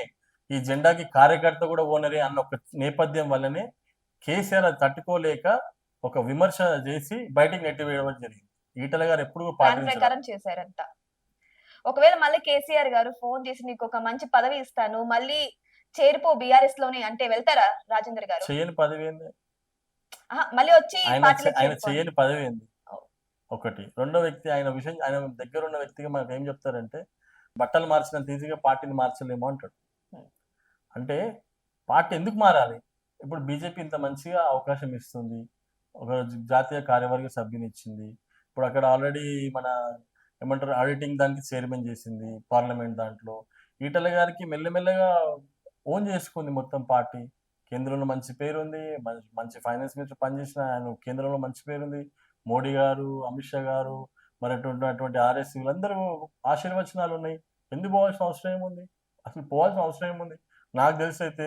ఈ జెండాకి కార్యకర్త కూడా ఓనరే అన్న ఒక నేపథ్యం వల్లనే కేసీఆర్ అది తట్టుకోలేక ఒక విమర్శ చేసి బయటికి నెట్టివేయడం జరిగింది. ఈటల గారు ఎప్పుడు ప్రకారం చేశారంట. ఒకవేళ మళ్ళీ కేసీఆర్ గారు ఫోన్ చేసి నీకు ఒక మంచి పదవి ఇస్తాను, మళ్ళీ చేరిపో బీఆర్ఎస్ లోనే అంటే వెళ్తారా రాజేందర్ గారు? చేయని పదవి ఏంది? మళ్ళీ వచ్చి ఆయన చేయని పదవి ఏంది? ఒకటి. రెండో వ్యక్తి, ఆయన విషయం, ఆయన దగ్గర ఉన్న వ్యక్తిగా మనకు ఏం చెప్తారంటే బట్టలు మార్చినంత ఈజీగా పార్టీని మార్చలేమో అంటాడు. అంటే పార్టీ ఎందుకు మారాలి? ఇప్పుడు బీజేపీ ఇంత మంచిగా అవకాశం ఇస్తుంది, ఒక జాతీయ కార్యవర్గ సభ్యుని ఇచ్చింది, ఇప్పుడు అక్కడ ఆల్రెడీ మన ఏమంటారు ఆడిటింగ్ దానికి చైర్మన్ చేసింది పార్లమెంట్ దాంట్లో. ఈటల గారికి మెల్లమెల్లగా ఓన్ చేసుకుంది మొత్తం పార్టీ. కేంద్రంలో మంచి పేరు ఉంది, మంచి ఫైనాన్స్ మినిస్టర్ పనిచేసిన ఆయన కేంద్రంలో మంచి పేరుంది. మోడీ గారు, అమిత్ షా గారు, మరి అటువంటి ఆర్ఎస్ వీళ్ళందరూ ఆశీర్వచనాలు ఉన్నాయి. ఎందుకు పోవాల్సిన అవసరం ఏముంది? అసలు పోవాల్సిన అవసరం ఏముంది? నాకు తెలిసి అయితే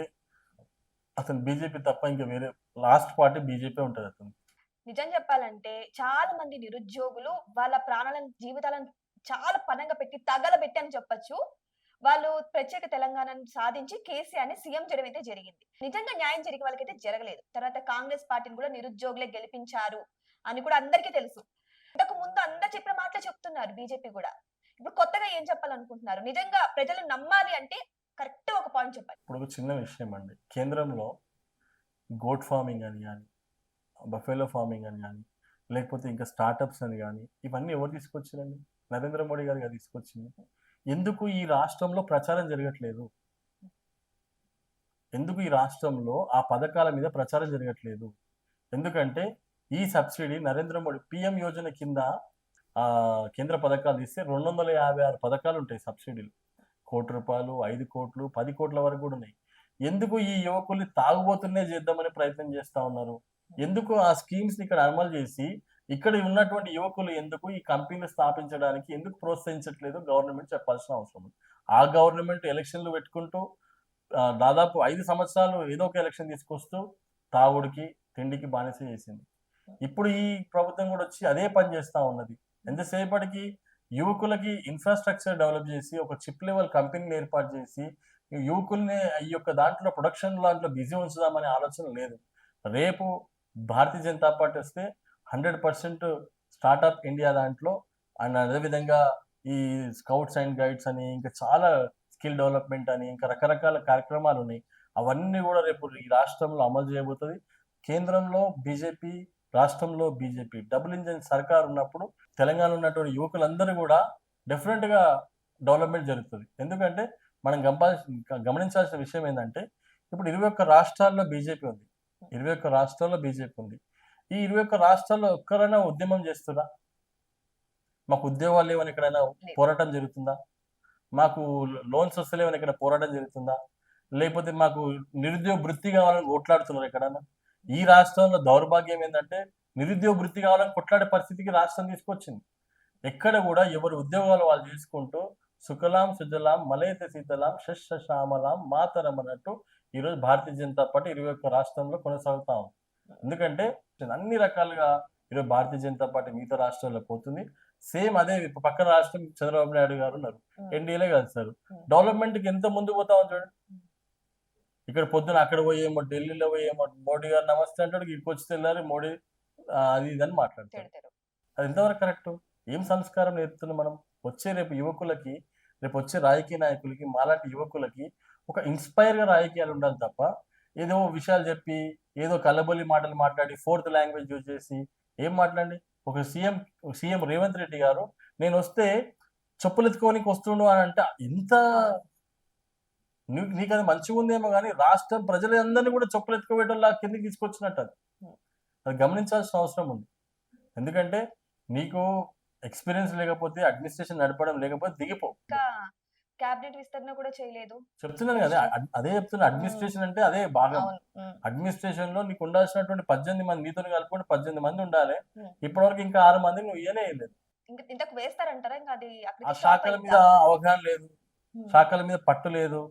అతను బీజేపీ తప్ప ఇంకా వేరే లాస్ట్ పార్టీ బీజేపీ ఉంటుంది. అతను నిజం చెప్పాలంటే చాలా మంది నిరుద్యోగులు వాళ్ళ ప్రాణాలను, జీవితాలను చాలా పనంగా పెట్టి తగలబెట్టి అని చెప్పొచ్చు, వాళ్ళు ప్రత్యేక తెలంగాణను సాధించి కేసీఆర్ ని సీఎం చేయడం అయితే జరిగింది. నిజంగా న్యాయం జరిగే వాళ్ళకైతే జరగలేదు. తర్వాత కాంగ్రెస్ పార్టీని కూడా నిరుద్యోగులే గెలిపించారు అని కూడా అందరికీ తెలుసు. ఇంతకు ముందు అందరు చెప్పిన మాటలే చెప్తున్నారు బీజేపీ కూడా. ఇప్పుడు కొత్తగా ఏం చెప్పాలనుకుంటున్నారు? నిజంగా ప్రజలు నమ్మాలి అంటే కరెక్ట్ ఒక పాయింట్ చెప్పాలి. ఇప్పుడు ఒక చిన్న విషయం అండి, కేంద్రంలో గోట్ ఫార్మింగ్ అని కానీ, బఫెలో ఫార్మింగ్ అని కానీ, లేకపోతే ఇంకా స్టార్టప్స్ అని కానీ, ఇవన్నీ ఎవరు తీసుకొచ్చారండి? నరేంద్ర మోడీ గారు తీసుకొచ్చింది. ఎందుకు ఈ రాష్ట్రంలో ప్రచారం జరగట్లేదు? ఎందుకు ఈ రాష్ట్రంలో ఆ పథకాల మీద ప్రచారం జరగట్లేదు? ఎందుకంటే ఈ సబ్సిడీ నరేంద్ర మోడీ పిఎం యోజన కింద కేంద్ర పథకాలు ఇస్తే 256 పథకాలు ఉంటాయి సబ్సిడీలు. 1 కోటి రూపాయలు, 5 కోట్లు, 10 కోట్ల వరకు కూడా ఉన్నాయి. ఎందుకు ఈ యువకుల్ని తాగుబోతున్నే చేద్దామని ప్రయత్నం చేస్తా ఉన్నారు? ఎందుకు ఆ స్కీమ్స్ ని ఇక్కడ అమలు చేసి ఇక్కడ ఉన్నటువంటి యువకులు ఎందుకు ఈ కంపెనీలు స్థాపించడానికి ఎందుకు ప్రోత్సహించట్లేదు గవర్నమెంట్ చెప్పాల్సిన అవసరం ఉంది. ఆ గవర్నమెంట్ ఎలక్షన్లు పెట్టుకుంటూ దాదాపు 5 సంవత్సరాలు ఏదో ఒక ఎలక్షన్ తీసుకొస్తూ తాగుడికి, తిండికి బానిస చేసింది. ఇప్పుడు ఈ ప్రభుత్వం కూడా వచ్చి అదే పని చేస్తా ఉన్నది. ఎంతసేపటికి యువకులకి ఇన్ఫ్రాస్ట్రక్చర్ డెవలప్ చేసి ఒక చిప్ లెవెల్ కంపెనీని ఏర్పాటు చేసి యువకుల్ని ఈ యొక్క దాంట్లో ప్రొడక్షన్ దాంట్లో బిజీ ఉంచుదామనే ఆలోచన లేదు. రేపు భారతీయ జనతా పార్టీ వస్తే 100% స్టార్టప్ ఇండియా దాంట్లో అండ్ అదేవిధంగా ఈ స్కౌట్స్ అండ్ గైడ్స్ అని ఇంకా చాలా స్కిల్ డెవలప్మెంట్ అని ఇంకా రకరకాల కార్యక్రమాలు ఉన్నాయి. అవన్నీ కూడా రేపు ఈ రాష్ట్రంలో అమలు చేయబోతుంది. కేంద్రంలో బీజేపీ, రాష్ట్రంలో బీజేపీ డబుల్ ఇంజిన్ సర్కార్ ఉన్నప్పుడు తెలంగాణలో ఉన్నటువంటి యువకులందరూ కూడా డెఫినెట్గా డెవలప్మెంట్ జరుగుతుంది. ఎందుకంటే మనం గమనించాల్సిన విషయం ఏంటంటే ఇప్పుడు 21 రాష్ట్రాల్లో బీజేపీ ఉంది. 21 రాష్ట్రాల్లో బీజేపీ ఉంది. ఈ 21 రాష్ట్రాల్లో ఒక్కరైనా ఉద్యమం చేస్తుందా? మాకు ఉద్యోగాలు లేవని ఎక్కడైనా పోరాటం జరుగుతుందా? మాకు లోన్స్ వస్తలేవని ఎక్కడ పోరాటం జరుగుతుందా? లేకపోతే మాకు నిరుద్యోగ వృత్తి కావాలని కొట్లాడుతున్నారు ఎక్కడైనా? ఈ రాష్ట్రంలో దౌర్భాగ్యం ఏంటంటే నిరుద్యోగ వృత్తి కావాలని కొట్లాడే పరిస్థితికి రాష్ట్రం తీసుకొచ్చింది. ఎక్కడ కూడా ఎవరు ఉద్యోగాలు వాళ్ళు చేసుకుంటూ సుఖలాం సుజలాం మలయత శీతలాం శస్య శ్యామలాం మాతరం అన్నట్టు ఈరోజు భారతీయ జనతా పార్టీ 21 రాష్ట్రంలో కొనసాగుతా ఉంది. ఎందుకంటే అన్ని రకాలుగా ఈరోజు భారతీయ జనతా పార్టీ మిగతా రాష్ట్రాల్లో పోతుంది. సేమ్ అదే పక్కన రాష్ట్రం చంద్రబాబు నాయుడు గారు ఉన్నారు, ఎన్డీఏలే కలుస్తారు. డెవలప్మెంట్కి ఎంత ముందు పోతామో చూడండి. ఇక్కడ పొద్దున అక్కడ పోయేమో ఢిల్లీలో పోయేమో మోడీ గారు నమస్తే అంటాడు, ఇక్కడికి వచ్చి తెల్లారి మోడీ అది ఇదని మాట్లాడతారు. అది ఎంతవరకు కరెక్ట్? ఏం సంస్కారం నేర్పుతున్నాం మనం? రేపు యువకులకి, రేపు వచ్చే రాజకీయ నాయకులకి, మాలాంటి యువకులకి ఒక ఇన్స్పైర్గా రాజకీయాలు ఉండాలి తప్ప ఏదో విషయాలు చెప్పి ఏదో కలబొల్లి మాటలు మాట్లాడి ఫోర్త్ లాంగ్వేజ్ యూజ్ చేసి ఏం మాట్లాడి. ఒక సీఎం రేవంత్ రెడ్డి గారు నేను వస్తే చెప్పులు ఎత్తుకోనికి వస్తుండు అని అంటే ఎంత నీకు అది మంచిగా ఉందేమో కానీ రాష్ట్రం ప్రజలందరినీ కూడా చెప్పులు ఎత్తుకోవేటోళ్ళ కిందకి తీసుకొచ్చినట్టు అది గమనించాల్సిన అవసరం ఉంది. ఎందుకంటే నీకు ఎక్స్పీరియన్స్ లేకపోతే, అడ్మినిస్ట్రేషన్ నడపడం లేకపోతే దిగిపో. క్యాబినెట్ విస్తరణ కూడా చేయలేదు చెప్తున్నాను కదా, అదే చెప్తున్నా. అడ్మినిస్ట్రేషన్ అంటే అదే భాగం. అడ్మినిస్ట్రేషన్ లో నీకు ఉండాల్సినటువంటి 18 మంది, నీతో కలుపుకుంటే 18 మంది ఉండాలి. ఇప్పటివరకు ఇంకా 6 మంది నువ్వు ఇయ్యనే లేదు. ఇంతకు వేస్తారంటారా? ఇంకా అది ఆ శాఖల మీద అవగాహన లేదు, శాఖల మీద పట్టు లేదు.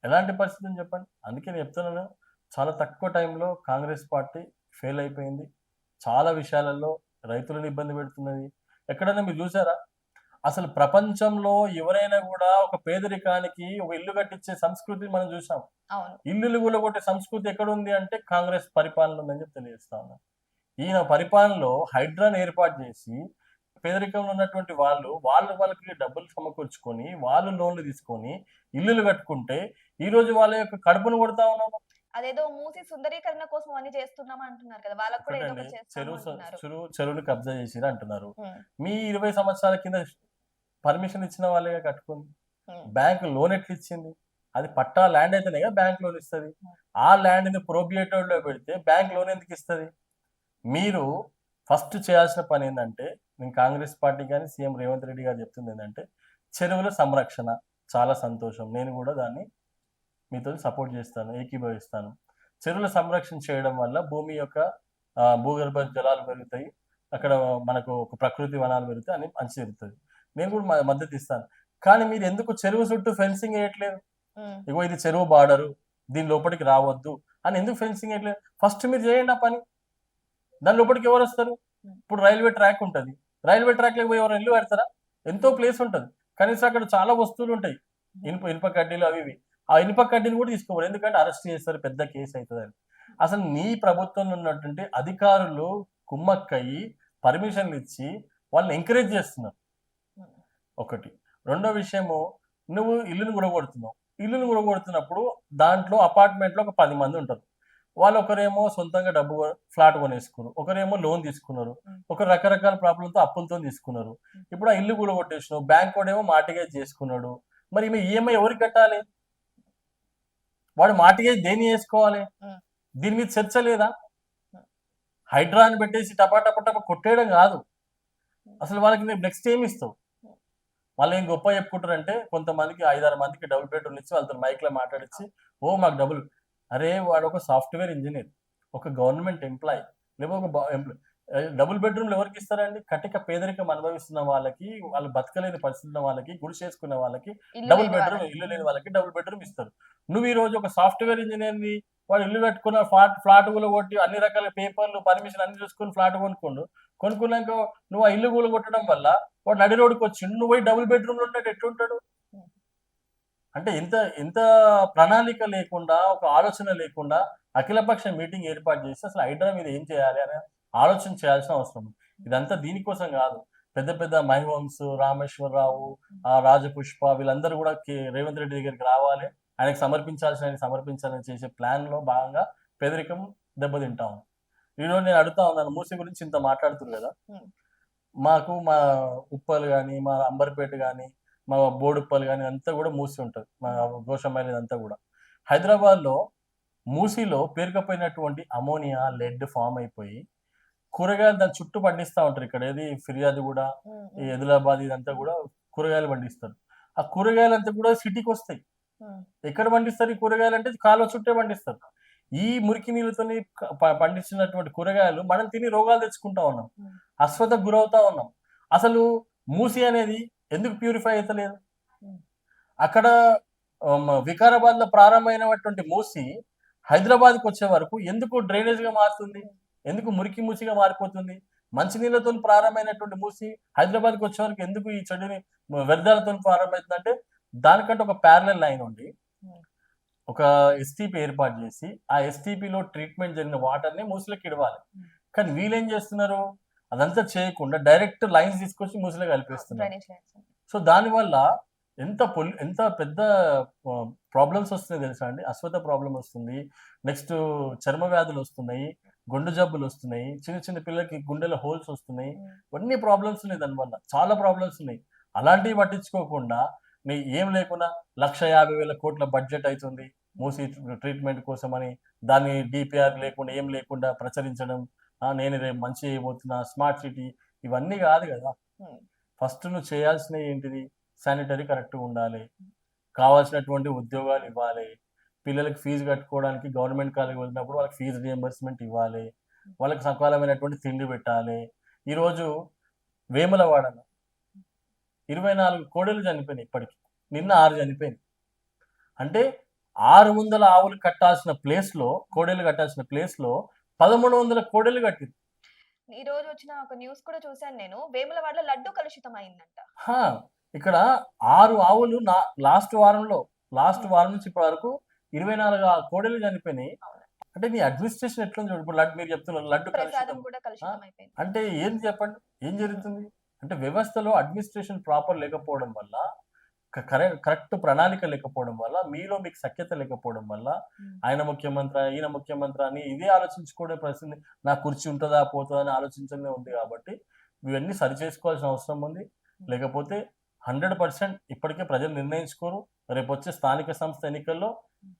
ఎలాంటి పరిస్థితి చెప్పండి. అందుకే నేను చెప్తున్నాను, చాలా తక్కువ టైంలో కాంగ్రెస్ పార్టీ ఫెయిల్ అయిపోయింది. చాలా విషయాలలో రైతులను ఇబ్బంది పెడుతున్నది. ఎక్కడైనా మీరు చూసారా? అసలు ప్రపంచంలో ఎవరైనా కూడా ఒక పేదరికానికి ఒక ఇల్లు కట్టించే సంస్కృతి మనం చూసాం. ఇల్లులు కూలగొట్టే సంస్కృతి ఎక్కడ ఉంది అంటే కాంగ్రెస్ పరిపాలన ఉందని చెప్పి తెలియజేస్తా ఉన్నాం. ఈయన పరిపాలనలో హైడ్రాను ఏర్పాటు చేసి పేదరికంలో ఉన్నటువంటి వాళ్ళకి డబ్బులు సమకూర్చుకొని వాళ్ళు లోన్లు తీసుకొని ఇల్లులు కట్టుకుంటే ఈ రోజు వాళ్ళ యొక్క కడుపును కొడతా ఉన్నాము. అదేదో మూసి సుందరీకరణ కోసం అన్ని చేస్తున్నాం అంటున్నారు కదా, వాళ్ళకి కూడా ఏదో ఒకటి చేస్తామంటున్నారు. చెరువుని కబ్జా చేసిరా అంటున్నారు. మీ 20 సంవత్సరాల కింద పర్మిషన్ ఇచ్చిన వాళ్ళే కట్టుకుంది. బ్యాంక్ లోన్ ఎట్లా ఇచ్చింది? అది పట్టా ల్యాండ్ అయితేనే కదా బ్యాంక్ లోన్ ఇస్తుంది. ఆ ల్యాండ్ ని ప్రోబియేటెడ్ లో పెడితే బ్యాంక్ లోన్ ఎందుకు ఇస్తుంది? మీరు ఫస్ట్ చేయాల్సిన పని ఏంటంటే, నేను కాంగ్రెస్ పార్టీ కానీ సీఎం రేవంత్ రెడ్డి గారు చెప్తుంది ఏంటంటే, చెరువుల సంరక్షణ. చాలా సంతోషం, నేను కూడా దాన్ని మీతో సపోర్ట్ చేస్తాను, ఏకీభవిస్తాను. చెరువుల సంరక్షణ చేయడం వల్ల భూమి యొక్క భూగర్భ జలాలు పెరుగుతాయి, అక్కడ మనకు ఒక ప్రకృతి వనాలు పెరుగుతాయి అని మంచి జరుగుతుంది. నేను కూడా మద్దతు ఇస్తాను. కానీ మీరు ఎందుకు చెరువు చుట్టూ ఫెన్సింగ్ వేయట్లేదు? ఇగో ఇది చెరువు బార్డరు, దీని లోపలికి రావద్దు అని ఎందుకు ఫెన్సింగ్ వేయట్లేదు? ఫస్ట్ మీరు చేయండి ఆ పని. దాని లోపలికి ఎవరు వస్తారు? ఇప్పుడు రైల్వే ట్రాక్ ఉంటుంది, రైల్వే ట్రాక్ లేకపోయి ఎవరు ఇల్లు పెడతారా? ఎంతో ప్లేస్ ఉంటుంది, కనీసం అక్కడ చాలా వస్తువులు ఉంటాయి, ఇనుప కడ్డీలు అవి ఇవి. ఆ ఇనుప కడ్డీని కూడా తీసుకోవాలి, ఎందుకంటే అరెస్ట్ చేస్తారు, పెద్ద కేసు అవుతుంది అని. అసలు నీ ప్రభుత్వంలో ఉన్నటువంటి అధికారులు కుమ్మక్కయ్యి పర్మిషన్లు ఇచ్చి వాళ్ళని ఎంకరేజ్ చేస్తున్నారు ఒకటి. రెండో విషయము, నువ్వు ఇల్లును కూడగొడుతున్నావు. ఇల్లును కూడగొడుతున్నప్పుడు దాంట్లో అపార్ట్మెంట్లో ఒక 10 మంది ఉంటారు. వాళ్ళు ఒకరేమో సొంతంగా ఫ్లాట్ కొనేసుకున్నారు, ఒకరేమో లోన్ తీసుకున్నారు, ఒక రకరకాల ప్రాబ్లంతో అప్పులతో తీసుకున్నారు. ఇప్పుడు ఆ ఇల్లు కూడగొట్టేసినావు, బ్యాంక్ వాడేమో మార్టిగేజ్ చేసుకున్నాడు. మరి ఈఎంఐ ఎవరికి కట్టాలి? వాడు మార్టిగేజ్ దేన్ని చేసుకోవాలి? దీని మీద చర్చ లేదా? హైడ్రాని పెట్టేసి టపా కొట్టేయడం కాదు. అసలు వాళ్ళకి నెక్స్ట్ ఏమి ఇస్తావు? వాళ్ళు ఏం గొప్ప చెప్పుకుంటారంటే, కొంతమందికి 5-6 మందికి డబుల్ బెడ్రూమ్ ఇచ్చి వాళ్ళతో మైక్లో మాట్లాడించి, ఓ మాకు డబుల్. అరే వాడు ఒక సాఫ్ట్వేర్ ఇంజనీర్, ఒక గవర్నమెంట్ ఎంప్లాయీ, లేకపోతే ఒక ఎంప్లాయీ. డబుల్ బెడ్రూమ్లు ఎవరికి ఇస్తారండి? కటిక పేదరికం అనుభవిస్తున్న వాళ్ళకి, వాళ్ళు బతకలేని పరిస్థితున్న వాళ్ళకి, గుడి చేసుకున్న వాళ్ళకి డబుల్ బెడ్రూమ్, ఇల్లు లేని వాళ్ళకి డబుల్ బెడ్రూమ్ ఇస్తారు. నువ్వు ఈ రోజు ఒక సాఫ్ట్వేర్ ఇంజనీర్ని, వాడు ఇల్లు కట్టుకున్న ఫ్లాట్ కూలగొట్టి అన్ని రకాల పేపర్లు పర్మిషన్ అన్ని చూసుకుని ఫ్లాట్ కొనుక్కున్నాక నువ్వు ఆ ఇల్లు కూలగొట్టడం వల్ల వాడు నడి రోడ్డుకి వచ్చి నువ్వు పోయి డబుల్ బెడ్రూమ్లో ఉంటాడు, ఎట్లుంటాడు? అంటే ఎంత ఎంత ప్రణాళిక లేకుండా, ఒక ఆలోచన లేకుండా అఖిలపక్ష మీటింగ్ ఏర్పాటు చేసి అసలు హైడ్రా మీద ఏం చేయాలి అనే ఆలోచన చేయాల్సిన అవసరం ఉంది. ఇదంతా దీనికోసం కాదు. పెద్ద పెద్ద మైహోమ్స్, రామేశ్వరరావు, రాజపుష్ప వీళ్ళందరూ కూడా రేవంత్ రెడ్డి దగ్గరికి రావాలి. ఆయనకు సమర్పించాలని చేసే ప్లాన్‌లో భాగంగా పేదరికం దెబ్బతింటా ఉంది. ఈరోజు నేను అడుగుతా ఉన్నాను, మూసీ గురించి ఇంత మాట్లాడుతుర్రు కదా! హ్మ్. మాకు మా ఉప్పల్ గాని, మా అంబర్‌పేట గాని, మా బోడుప్పల్ గాని అంతా కూడా మూసి ఉంటది. మా గోషామైల్ ఇదంతా కూడా. హైదరాబాద్‌లో మూసీలో పేరుకుపోయినటువంటి అమోనియా, లెడ్ ఫార్మ్ అయిపోయి కూరగాయలు దాని చుట్టూ పండిస్తా ఉంటారు. ఇక్కడ ఏది ఫిర్యాదుగూడ, హ్మ్. ఈ హ్మ్. ఆదిలాబాద్ ఇదంతా కూడా కూరగాయలు పండిస్తారు. ఆ కూరగాయలంతా కూడా సిటీకొస్తాయి. హ్మ్. ఎక్కడ పండిస్తారు ఈ కూరగాయలంటే కాలువ చుట్టే పండిస్తారు. ఈ మురికి నీళ్ళతోని పండించినటువంటి కూరగాయలు మనం తిని రోగాలు తెచ్చుకుంటా ఉన్నాం. హ్మ్. అస్వస్థతకు గురవుతా ఉన్నాం. అసలు మూసి అనేది ఎందుకు ప్యూరిఫై అయితలేదు? హ్మ్. అక్కడ వికారాబాద్‌లో ప్రారంభమైనటువంటి మూసి హైదరాబాద్‌కొచ్చే వరకు ఎందుకు డ్రైనేజ్‌గా మారుతుంది? ఎందుకు మురికి మూసిగా మారిపోతుంది? మంచినీళ్ళతోని ప్రారంభమైనటువంటి మూసి హైదరాబాద్‌కొచ్చే వరకు ఎందుకు ఈ చెడుని వ్యర్థాలతోని ప్రారంభమైతుందంటే దానికంటే ఒక ప్యారలల్ లైన్ ఉంది. హ్మ్. ఒక ఎస్టీపీ ఏర్పాటు చేసి, ఆ ఎస్టీపీలో ట్రీట్మెంట్ జరిగిన వాటర్‌ని మూసలోకి ఇడవాలి. హ్మ్. కానీ వీళ్ళేం చేస్తున్నారు? అదంతా చేయకుండా డైరెక్ట్ లైన్స్ తీసుకొచ్చి మూసలో కలిపేస్తున్నారు. Drainage lines. సో, దానివల్ల ఎంత పెద్ద ప్రాబ్లమ్స్ వస్తున్నాయో తెలుసా అండి? అశ్వత్థ ప్రాబ్లమ్ వస్తుంది. నెక్స్ట్ చర్మ వ్యాధులొస్తున్నాయి. గుండె జబ్బులొస్తున్నాయి. చిన్న చిన్న పిల్లలకి గుండెలో హోల్స్ వస్తున్నాయి. హ్మ్. ఇవన్నీ ప్రాబ్లమ్స్ ఉన్నాయి దానివల్ల. చాలా ప్రాబ్లమ్స్ ఉన్నాయి. అలాంటివి పట్టించుకోకుండా ఏం లేకుండా 1,50,000,00,00,000 బడ్జెట్ అయితుంది. మూసీ ట్రీట్మెంట్ కోసమని దాన్ని డీపీఆర్ లేకుండా, ఏం లేకుండా ప్రచురించడం. నేను రేపు మంచి చేయబోతున్నా, స్మార్ట్ సిటీ ఇవన్నీ కాదు గదా! హ్మ్. ఫస్ట్ నువ్వు చేయాల్సినయి ఏంటిది? శానిటరీ కరెక్ట్‌గా ఉండాలి. కావాల్సినటువంటి ఉద్యోగాలు ఇవ్వాలి. పిల్లలకి ఫీజు కట్టుకోవడానికి గవర్నమెంట్ కాలేజ్‌కి వెళ్ళినప్పుడు వాళ్ళకి ఫీజు రియంబర్స్‌మెంట్ ఇవ్వాలి. వాళ్ళకి సకాలమైనటువంటి తిండి పెట్టాలి. ఈరోజు వేములవాడలో 24 కోడెలు చనిపోయినాయి ఇప్పటికి. నిన్న 6 చనిపోయినాయి. అంటే 600 ఆవులు కట్టాల్సిన ప్లేస్‌లో, కోడెలు కట్టాల్సిన ప్లేస్‌లో 1,300 కోడెలు కట్టిర్రు. ఈ రోజు వచ్చిన ఒక న్యూస్ కూడా చూసాను నేను. వేములవాడలో లడ్డు కలుషితం అయిందంట. హా! ఇక్కడ 6 ఆవులు లాస్ట్ హ్మ్. వారం నుంచి ఇప్పటి వరకు 24 కోడెలు చనిపోయినాయి. అవును. అంటే నీ అడ్మినిస్ట్రేషన్ ఎట్లుంది చూడు. ఇప్పుడు మీరు చెప్తున్నారు లడ్డు ప్రసాదం కలుషితం. కూడా ఆ! కలుషితం అయిపోయింది. అంటే ఏంది చెప్పండి? ఏం హ్మ్. జరుగుతుంది? అంటే వ్యవస్థలో అడ్మినిస్ట్రేషన్ ప్రాపర్ లేకపోవడం వల్ల, కరెక్ట్ ప్రణాళిక లేకపోవడం వల్ల, మీకు సఖ్యత లేకపోవడం వల్ల, హ్మ్. ఆయన ముఖ్యమంత్రా, ఈయన ముఖ్యమంత్రా అని ఇదే ఆలోచించుకోవడం పరిస్థితి. నా కుర్చీ ఉంటదా? పోతదా? అని ఆలోచించడమే ఉంది కాబట్టి, ఇవన్నీ సరిచేసుకోవాల్సిన అవసరం ఉంది. హ్మ్. లేకపోతే 100% ఇప్పటికే ప్రజలు నిర్ణయించుకోరు. రేపొచ్చే స్థానిక సంస్థ ఎన్నికల్లో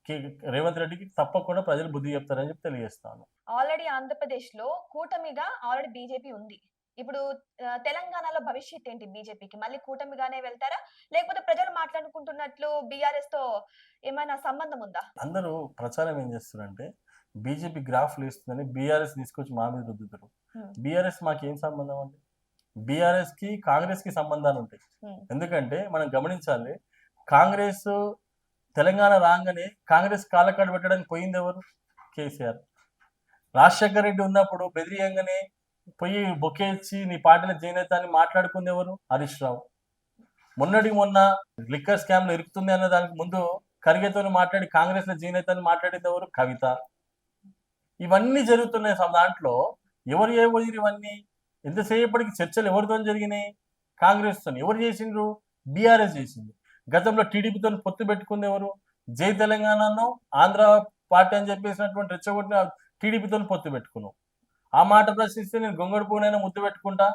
కే రేవంత్ రెడ్డికి తప్పకుండా ప్రజలు బుద్ధి చెప్తారని చెప్పి తెలియజేస్తాను. ఆల్రెడీ ఆంధ్రప్రదేశ్‌లో కూటమిగా ఆల్రెడీ బీజేపీ ఉంది. ఇప్పుడు తెలంగాణలో భవిష్యత్ ఏంటి బీజేపీకి? మళ్ళీ కూటమిగానే వెళ్తారా? లేకపోతే ప్రజలు మాట్లాడుకుంటున్నట్లు బీఆర్ఎస్‌తో ఏమైనా సంబంధం ఉందా? అందరూ ప్రచారం ఏం చేస్తున్నారంటే, బీజేపీ గ్రాఫ్‌లేస్తుందని బీఆర్ఎస్ తీసుకొచ్చి మా మీద రుద్దుతుర్రు. హ్మ్. బీఆర్ఎస్ మాకేం సంబంధం అండి? బీఆర్ఎస్‌కి, కాంగ్రెస్‌కి సంబంధాలుంటాయి. హ్మ్. ఎందుకంటే మనం గమనించాలి. కాంగ్రెసు తెలంగాణ రాంగానే కాంగ్రెస్ కాళ్ళకాడ పెట్టడానికి పోయిందెవరు? కేసీఆర్. రాజశేఖర్ రెడ్డి ఉన్నప్పుడు బెదిరియంగానే పోయి బొకే ఇచ్చి నీ పార్టీలో జాయిన్ అయితా అని మాట్లాడుకుందెవరు? హరీష్ రావు. మొన్నటికి మొన్న లిక్కర్ స్కామ్‌లో ఇరుకుతుంది అన్న దానికి ముందు ఖర్గేతోని మాట్లాడి కాంగ్రెస్‌లో జాయిన్ అయితా అని మాట్లాడిందెవరు? కవిత. ఇవన్నీ జరుగుతున్నాయి దాంట్లో ఎవరు చేయబోయిర్రు ఇవన్నీ? ఎంతసేపటికి చర్చలు ఎవరితోని జరిగినాయి? కాంగ్రెస్‌తోని. ఎవరు చేసిండ్రు? బీఆర్ఎస్ చేసింది. గతంలో టీడీపీతోని పొత్తు పెట్టుకుందెవరు? జై తెలంగాణనో, ఆంధ్ర పార్టీ అని చెప్పేసినటువంటి రెచ్చగొట్టిన టీడీపీతోని పొత్తు పెట్టుకున్నావు. ఆ మాట ప్రశ్నిస్తే నేను గొంగళి పువ్వునైనా ముద్దు పెట్టుకుంటా,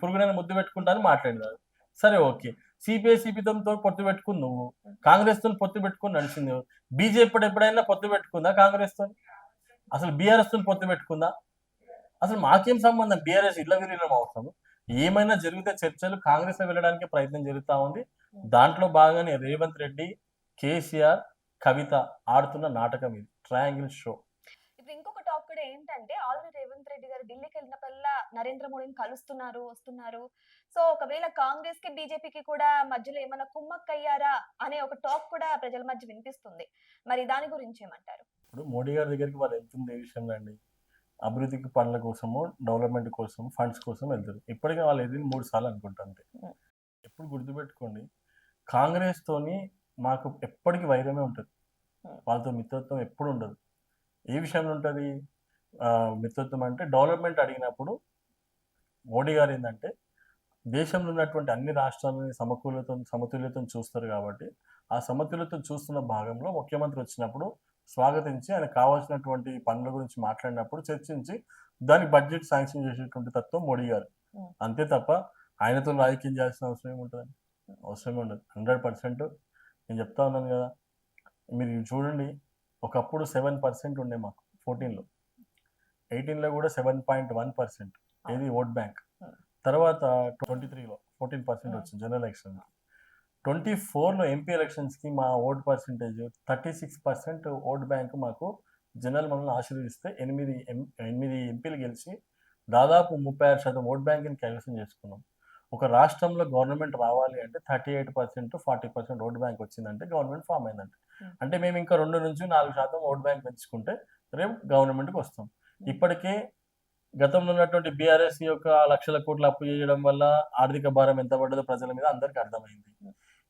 పురుగునైనా ముద్దు పెట్టుకుంటా అని మాట్లాడినారు. సరే ఓకే. సిపిఐ, సిపిఎంతో పొత్తు పెట్టుకుంది నువ్వు. కాంగ్రెస్‌తోని పొత్తు పెట్టుకొని నడిచింది. బీజేపీ ఎప్పుడైనా పొత్తు పెట్టుకుందా కాంగ్రెస్‌తోని? అసలు బీఆర్ఎస్‌తోని పొత్తు పెట్టుకుందా? అసలు మాకేం సంబంధం బీఆర్ఎస్ ఇళ్ళ విలీనం అవసరం. ఏమైనా జరిగితే చర్చలు కాంగ్రెస్‌లో వెళ్ళడానికి ప్రయత్నం జరుగుతా ఉంది. హ్మ్. దాంట్లో భాగంగానే రేవంత్ రెడ్డి, కేసీఆర్, కవిత ఆడుతున్న నాటకం ఇది. Triangle show. ఇప్పుడు ఇంకొక టాక్ కూడా ఏంటంటే ఆల్రెడీ రేవంత్ రెడ్డి గారు ఢిల్లీకెళ్ళినప్పుడల్లా నరేంద్ర మోడీని కలుస్తున్నారు, వస్తున్నారు. సో, ఒకవేళ కాంగ్రెస్‌కి, బీజేపీకి కూడా మధ్యలో ఏమన్నా కుమ్మక్కయ్యారా అనే ఒక టాక్ కూడా ప్రజల మధ్య వినిపిస్తుంది. మరి దాని గురించేమంటారు? ఇప్పుడు మోడీ గారి దగ్గరికి వాళ్ళు వెళ్తుంది ఏ విషయంలో అండి? అభివృద్ధికి పనుల కోసము, డెవలప్‌మెంట్ కోసం, ఫండ్స్ కోసం వెళ్తారు. ఇప్పటికే వాళ్ళు ఎళ్ళింది 3 సార్లు అనుకుంటా అంతే. హ్మ్. ఎప్పుడు గుర్తుపెట్టుకోండి. కాంగ్రెస్‌తోని మాకు ఎప్పటికీ వైరమే ఉంటది. హ్మ్. వాళ్ళతో మిత్రత్వం ఎప్పుడు ఉండదు. ఏ విషయంలో ఉంటది మిత్రత్వం అంటే డెవలప్‌మెంట్ అడిగినప్పుడు మోడీ గారేందంటే దేశంలో ఉన్నటువంటి అన్ని రాష్ట్రాలని సమతుల్యతను చూస్తారు కాబట్టి, ఆ సమతుల్యతను చూస్తున్న భాగంలో ముఖ్యమంత్రి వచ్చినప్పుడు స్వాగతించి ఆయనకు కావాల్సినటువంటి పనుల గురించి మాట్లాడినప్పుడు చర్చించి దానికి బడ్జెట్ శాంక్షన్ చేసేటువంటి తత్వం మోడీ గారు. హ్మ్. అంతే తప్ప ఆయనతో రాజకీయం చేయాల్సిన అవసరం ఏముంటదండి? అవసరమే ఉండదు. 100% నేను చెప్తా ఉన్నాను గదా! మీరు చూడండి ఒకప్పుడు 7% ఉండే మాకు 14లో. 18లో కూడా 7.1% ఏది ఓట్ బ్యాంక్. హ్మ్. తర్వాత 23లో 14% హ్మ్. వచ్చింది జనరల్ ఎలక్షన్. 24లో ఎంపీ ఎలక్షన్స్‌కి మా ఓట్ పర్సెంటేజ్ 36% ఓట్ బ్యాంక్ మాకు జనాలు మనల్ని ఆశీర్వదిస్తే 8 ఎంపీలు గెలిచి దాదాపు 36% ఓట్ బ్యాంక్‌ని కైవసం చేసుకున్నాం. ఒక రాష్ట్రంలో గవర్నమెంట్ రావాలి అంటే 38%, 40% ఓట్ బ్యాంక్ వచ్చిందంటే గవర్నమెంట్ ఫార్మ్ అయిందంట. హ్మ్. అంటే మేము ఇంకా 2-4% ఓట్ బ్యాంక్ పెంచుకుంటే రేపు గవర్నమెంట్‌కి వస్తాం. ఇప్పటికే గతంలో ఉన్నటువంటి బీఆర్ఎస్ యొక్క లక్షల కోట్ల అప్పు చేయడం వల్ల ఆర్థిక భారం ఎంత పడ్డదో ప్రజల మీద అందరికి అర్థమైంది.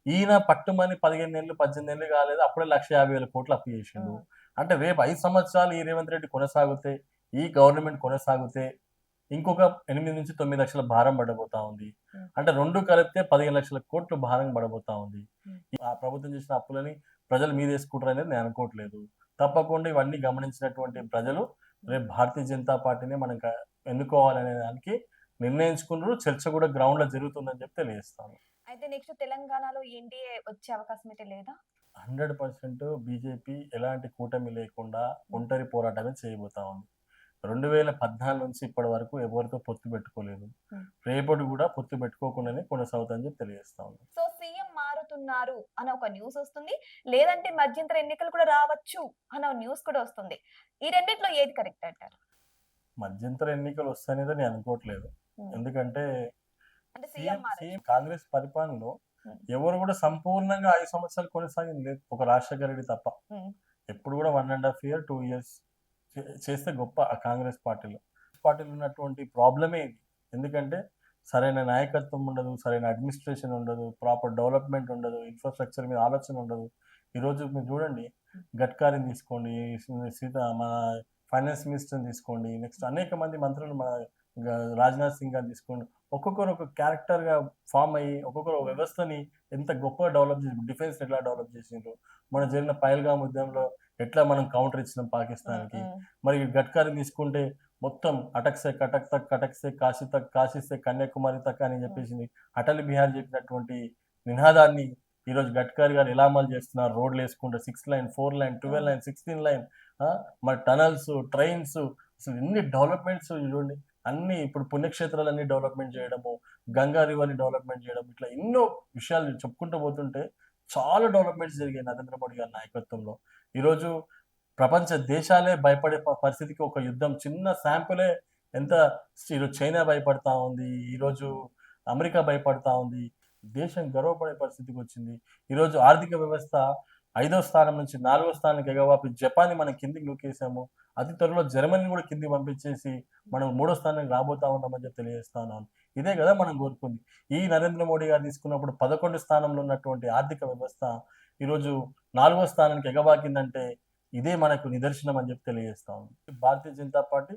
ఈయన పట్టుమని 15 నెలలు, 18 నెలలు కాలేదు. అప్పుడే 1,50,000 కోట్లు అప్పు చేసిండు. హ్మ్. అంటే రేపు 5 సంవత్సరాలు ఈ రేవంత్ రెడ్డి కొనసాగితే, ఈ గవర్నమెంట్ కొనసాగితే ఇంకొక 8-9 లక్షల భారం పడబోతా ఉంది. హ్మ్. అంటే 2 కలిపితే 15 లక్షల కోట్లు భారం పడబోతా ఉంది. హ్మ్. ఆ ప్రభుత్వం చేసిన అప్పులని ప్రజలు మీదేసుకుంటారనేది నేను అనుకోవట్లేదు. తప్పకుండా ఇవన్నీ గమనించినటువంటి ప్రజలు రేపు భారతీయ జనతా పార్టీనే మనం ఎన్నుకోవాలనే దానికి నిర్ణయించుకున్నారు. చర్చ కూడా గ్రౌండ్‌లో జరుగుతుందని చెప్పి తెలియజేస్తాను. అయితే నెక్స్ట్ తెలంగాణలో ఎన్‌డీఏ వచ్చే అవకాశం అయితే లేదా? 100% బీజేపీ ఎలాంటి కూటమి లేకుండా ఒంటరి పోరాటమే చేయబోతా ఉంది. 2014 నుంచి ఇప్పటి వరకు ఎవరితో పొత్తు పెట్టుకోలేదు. హ్మ్. రేపటి కూడా పొత్తు పెట్టుకోకుండానే కొనసాగుతాదని చెప్పి తెలియజేస్తా ఉన్నాను. సో సీఎం మారుతున్నారు అన్న ఒక న్యూస్ వస్తుంది. లేదంటే మధ్యంతర ఎన్నికలు కూడా రావచ్చు అన్న న్యూస్ కూడా వస్తుంది. ఈ రెండిట్లో ఏది కరెక్ట్ అంటారు? మధ్యంతర ఎన్నికలు వస్తాయనేది నేను అనుకోవట్లేదు. హ్మ్. ఎందుకంటే అంటే సీఎం మారచ్చు. సీఎం కాంగ్రెస్ పరిపాలనలో హ్మ్. ఎవరు కూడా సంపూర్ణంగా 5 సంవత్సరాలు కొనసాగింది లేదు. ఒక రాజశేఖర రెడ్డి తప్ప. హ్మ్. ఎప్పుడు కూడా 1½ ఇయర్, 2 ఇయర్స్ చేస్తే గొప్ప ఆ కాంగ్రెస్ పార్టీలో. పార్టీలో ఉన్నటువంటి ప్రాబ్లమే ఇది. ఎందుకంటే సరైన నాయకత్వం ఉండదు, సరైన అడ్మినిస్ట్రేషన్ ఉండదు, ప్రాపర్ డెవలప్‌మెంట్ ఉండదు, ఇన్‌ఫ్రాస్ట్రక్చర్ మీద ఆలోచన ఉండదు. ఈరోజు మీరు చూడండి గడ్కరీని తీసుకోండి, మన ఫైనాన్స్ మినిస్టర్‌ని తీసుకోండి, నెక్స్ట్ అనేక మంది మంత్రులు మన రాజ్‌నాథ్ సింగ్ గారిని తీసుకోండి. ఒక్కొక్కరు ఒక క్యారెక్టర్‌గా ఫార్మ్ అయ్యి, ఒక్కొక్కరు ఒక వ్యవస్థని ఎంత గొప్పగా డెవలప్ చేసి డిఫెన్స్‌ని ఎట్లా డెవలప్ చేసిండ్రు. మొన్న జరిగిన పహల్గామ్ యుద్ధంలో ఎట్లా మనం కౌంటర్ ఇచ్చినాం హ్మ్. పాకిస్తాన్‌కి. హ్మ్. మరి గడ్కరీని తీసుకుంటే మొత్తం అటక్ సే కటక్ తక్, కటక్ సే కాశీ తక్, కాశీ సే కన్యాకుమారి తక్ అని హ్మ్. చెప్పేసింది. అటల్ బిహారీ చెప్పినటువంటి నినాదాన్ని ఈరోజు గడ్కరీ గారు ఎలా అమలు చేస్తున్నారు. రోడ్లేసుకుంటూ 6 లైన్, 4 లైన్, 12 హ్మ్. లైన్, 16 లైన్ మరి టనల్స్, ట్రైన్స్ అసలు ఎన్ని డెవలప్‌మెంట్స్ చూడండి. అన్నీ ఇప్పుడు పుణ్యక్షేత్రాలన్నీ డెవలప్‌మెంట్ చేయడము, గంగా రివర్‌ని డెవలప్‌మెంట్ చేయడం ఇట్లా ఎన్నో విషయాలు చెప్పుకుంటూ పోతుంటే చాలా డెవలప్‌మెంట్స్ జరిగాయి నరేంద్ర మోడీ గారి నాయకత్వంలో. ఈరోజు ప్రపంచ దేశాలే భయపడే పరిస్థితికి ఒక యుద్ధం చిన్న శాంపులే ఎంత ఈరోజు చైనా భయపడతా ఉంది. ఈరోజు అమెరికా భయపడతా ఉంది. దేశం గర్వపడే పరిస్థితికొచ్చింది. ఈరోజు ఆర్థిక వ్యవస్థ 5వ స్థానం నుంచి 4వ స్థానానికి ఎగబాపి జపాన్‌ని మనం కిందకి నూకేసాము. అతి త్వరలో జర్మనీని కూడా కిందకి పంపించేసి మనం 3వ స్థానానికి రాబోతా ఉన్నామని చెప్పి తెలియజేస్తా ఉన్నాను. ఇదే కదా మనం కోరుకుంది. ఈ నరేంద్ర మోడీ గారు తీసుకున్నప్పుడు 11 స్థానంలో ఉన్నటువంటి ఆర్థిక వ్యవస్థ ఈరోజు 4వ స్థానానికి ఎగబాకిందంటే ఇదే మనకు నిదర్శనం అని చెప్పి తెలియజేస్తా ఉన్నాను. భారతీయ జనతా పార్టీ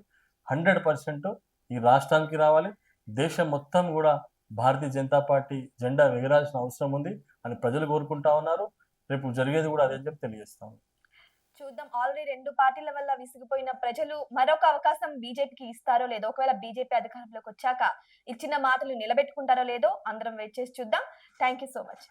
100% ఈ రాష్ట్రానికి రావాలి. దేశం మొత్తం కూడా భారతీయ జనతా పార్టీ జెండా ఎగరాల్సిన అవసరం ఉంది అని ప్రజలు కోరుకుంటా ఉన్నారు. రేపు జరిగేది కూడా అదే అని చెప్పి తెలియజేస్తాను. చూద్దాం. ఆల్రెడీ 2 పార్టీల వల్ల విసిగిపోయిన ప్రజలు మరొక అవకాశం బీజేపీకి ఇస్తారో లేదో, ఒకవేళ బీజేపీ అధికారంలోకి వచ్చాక ఇచ్చిన మాటలు నిలబెట్టుకుంటారో లేదో అందరం వెయిట్ చేసి చూద్దాం. Thank you so much.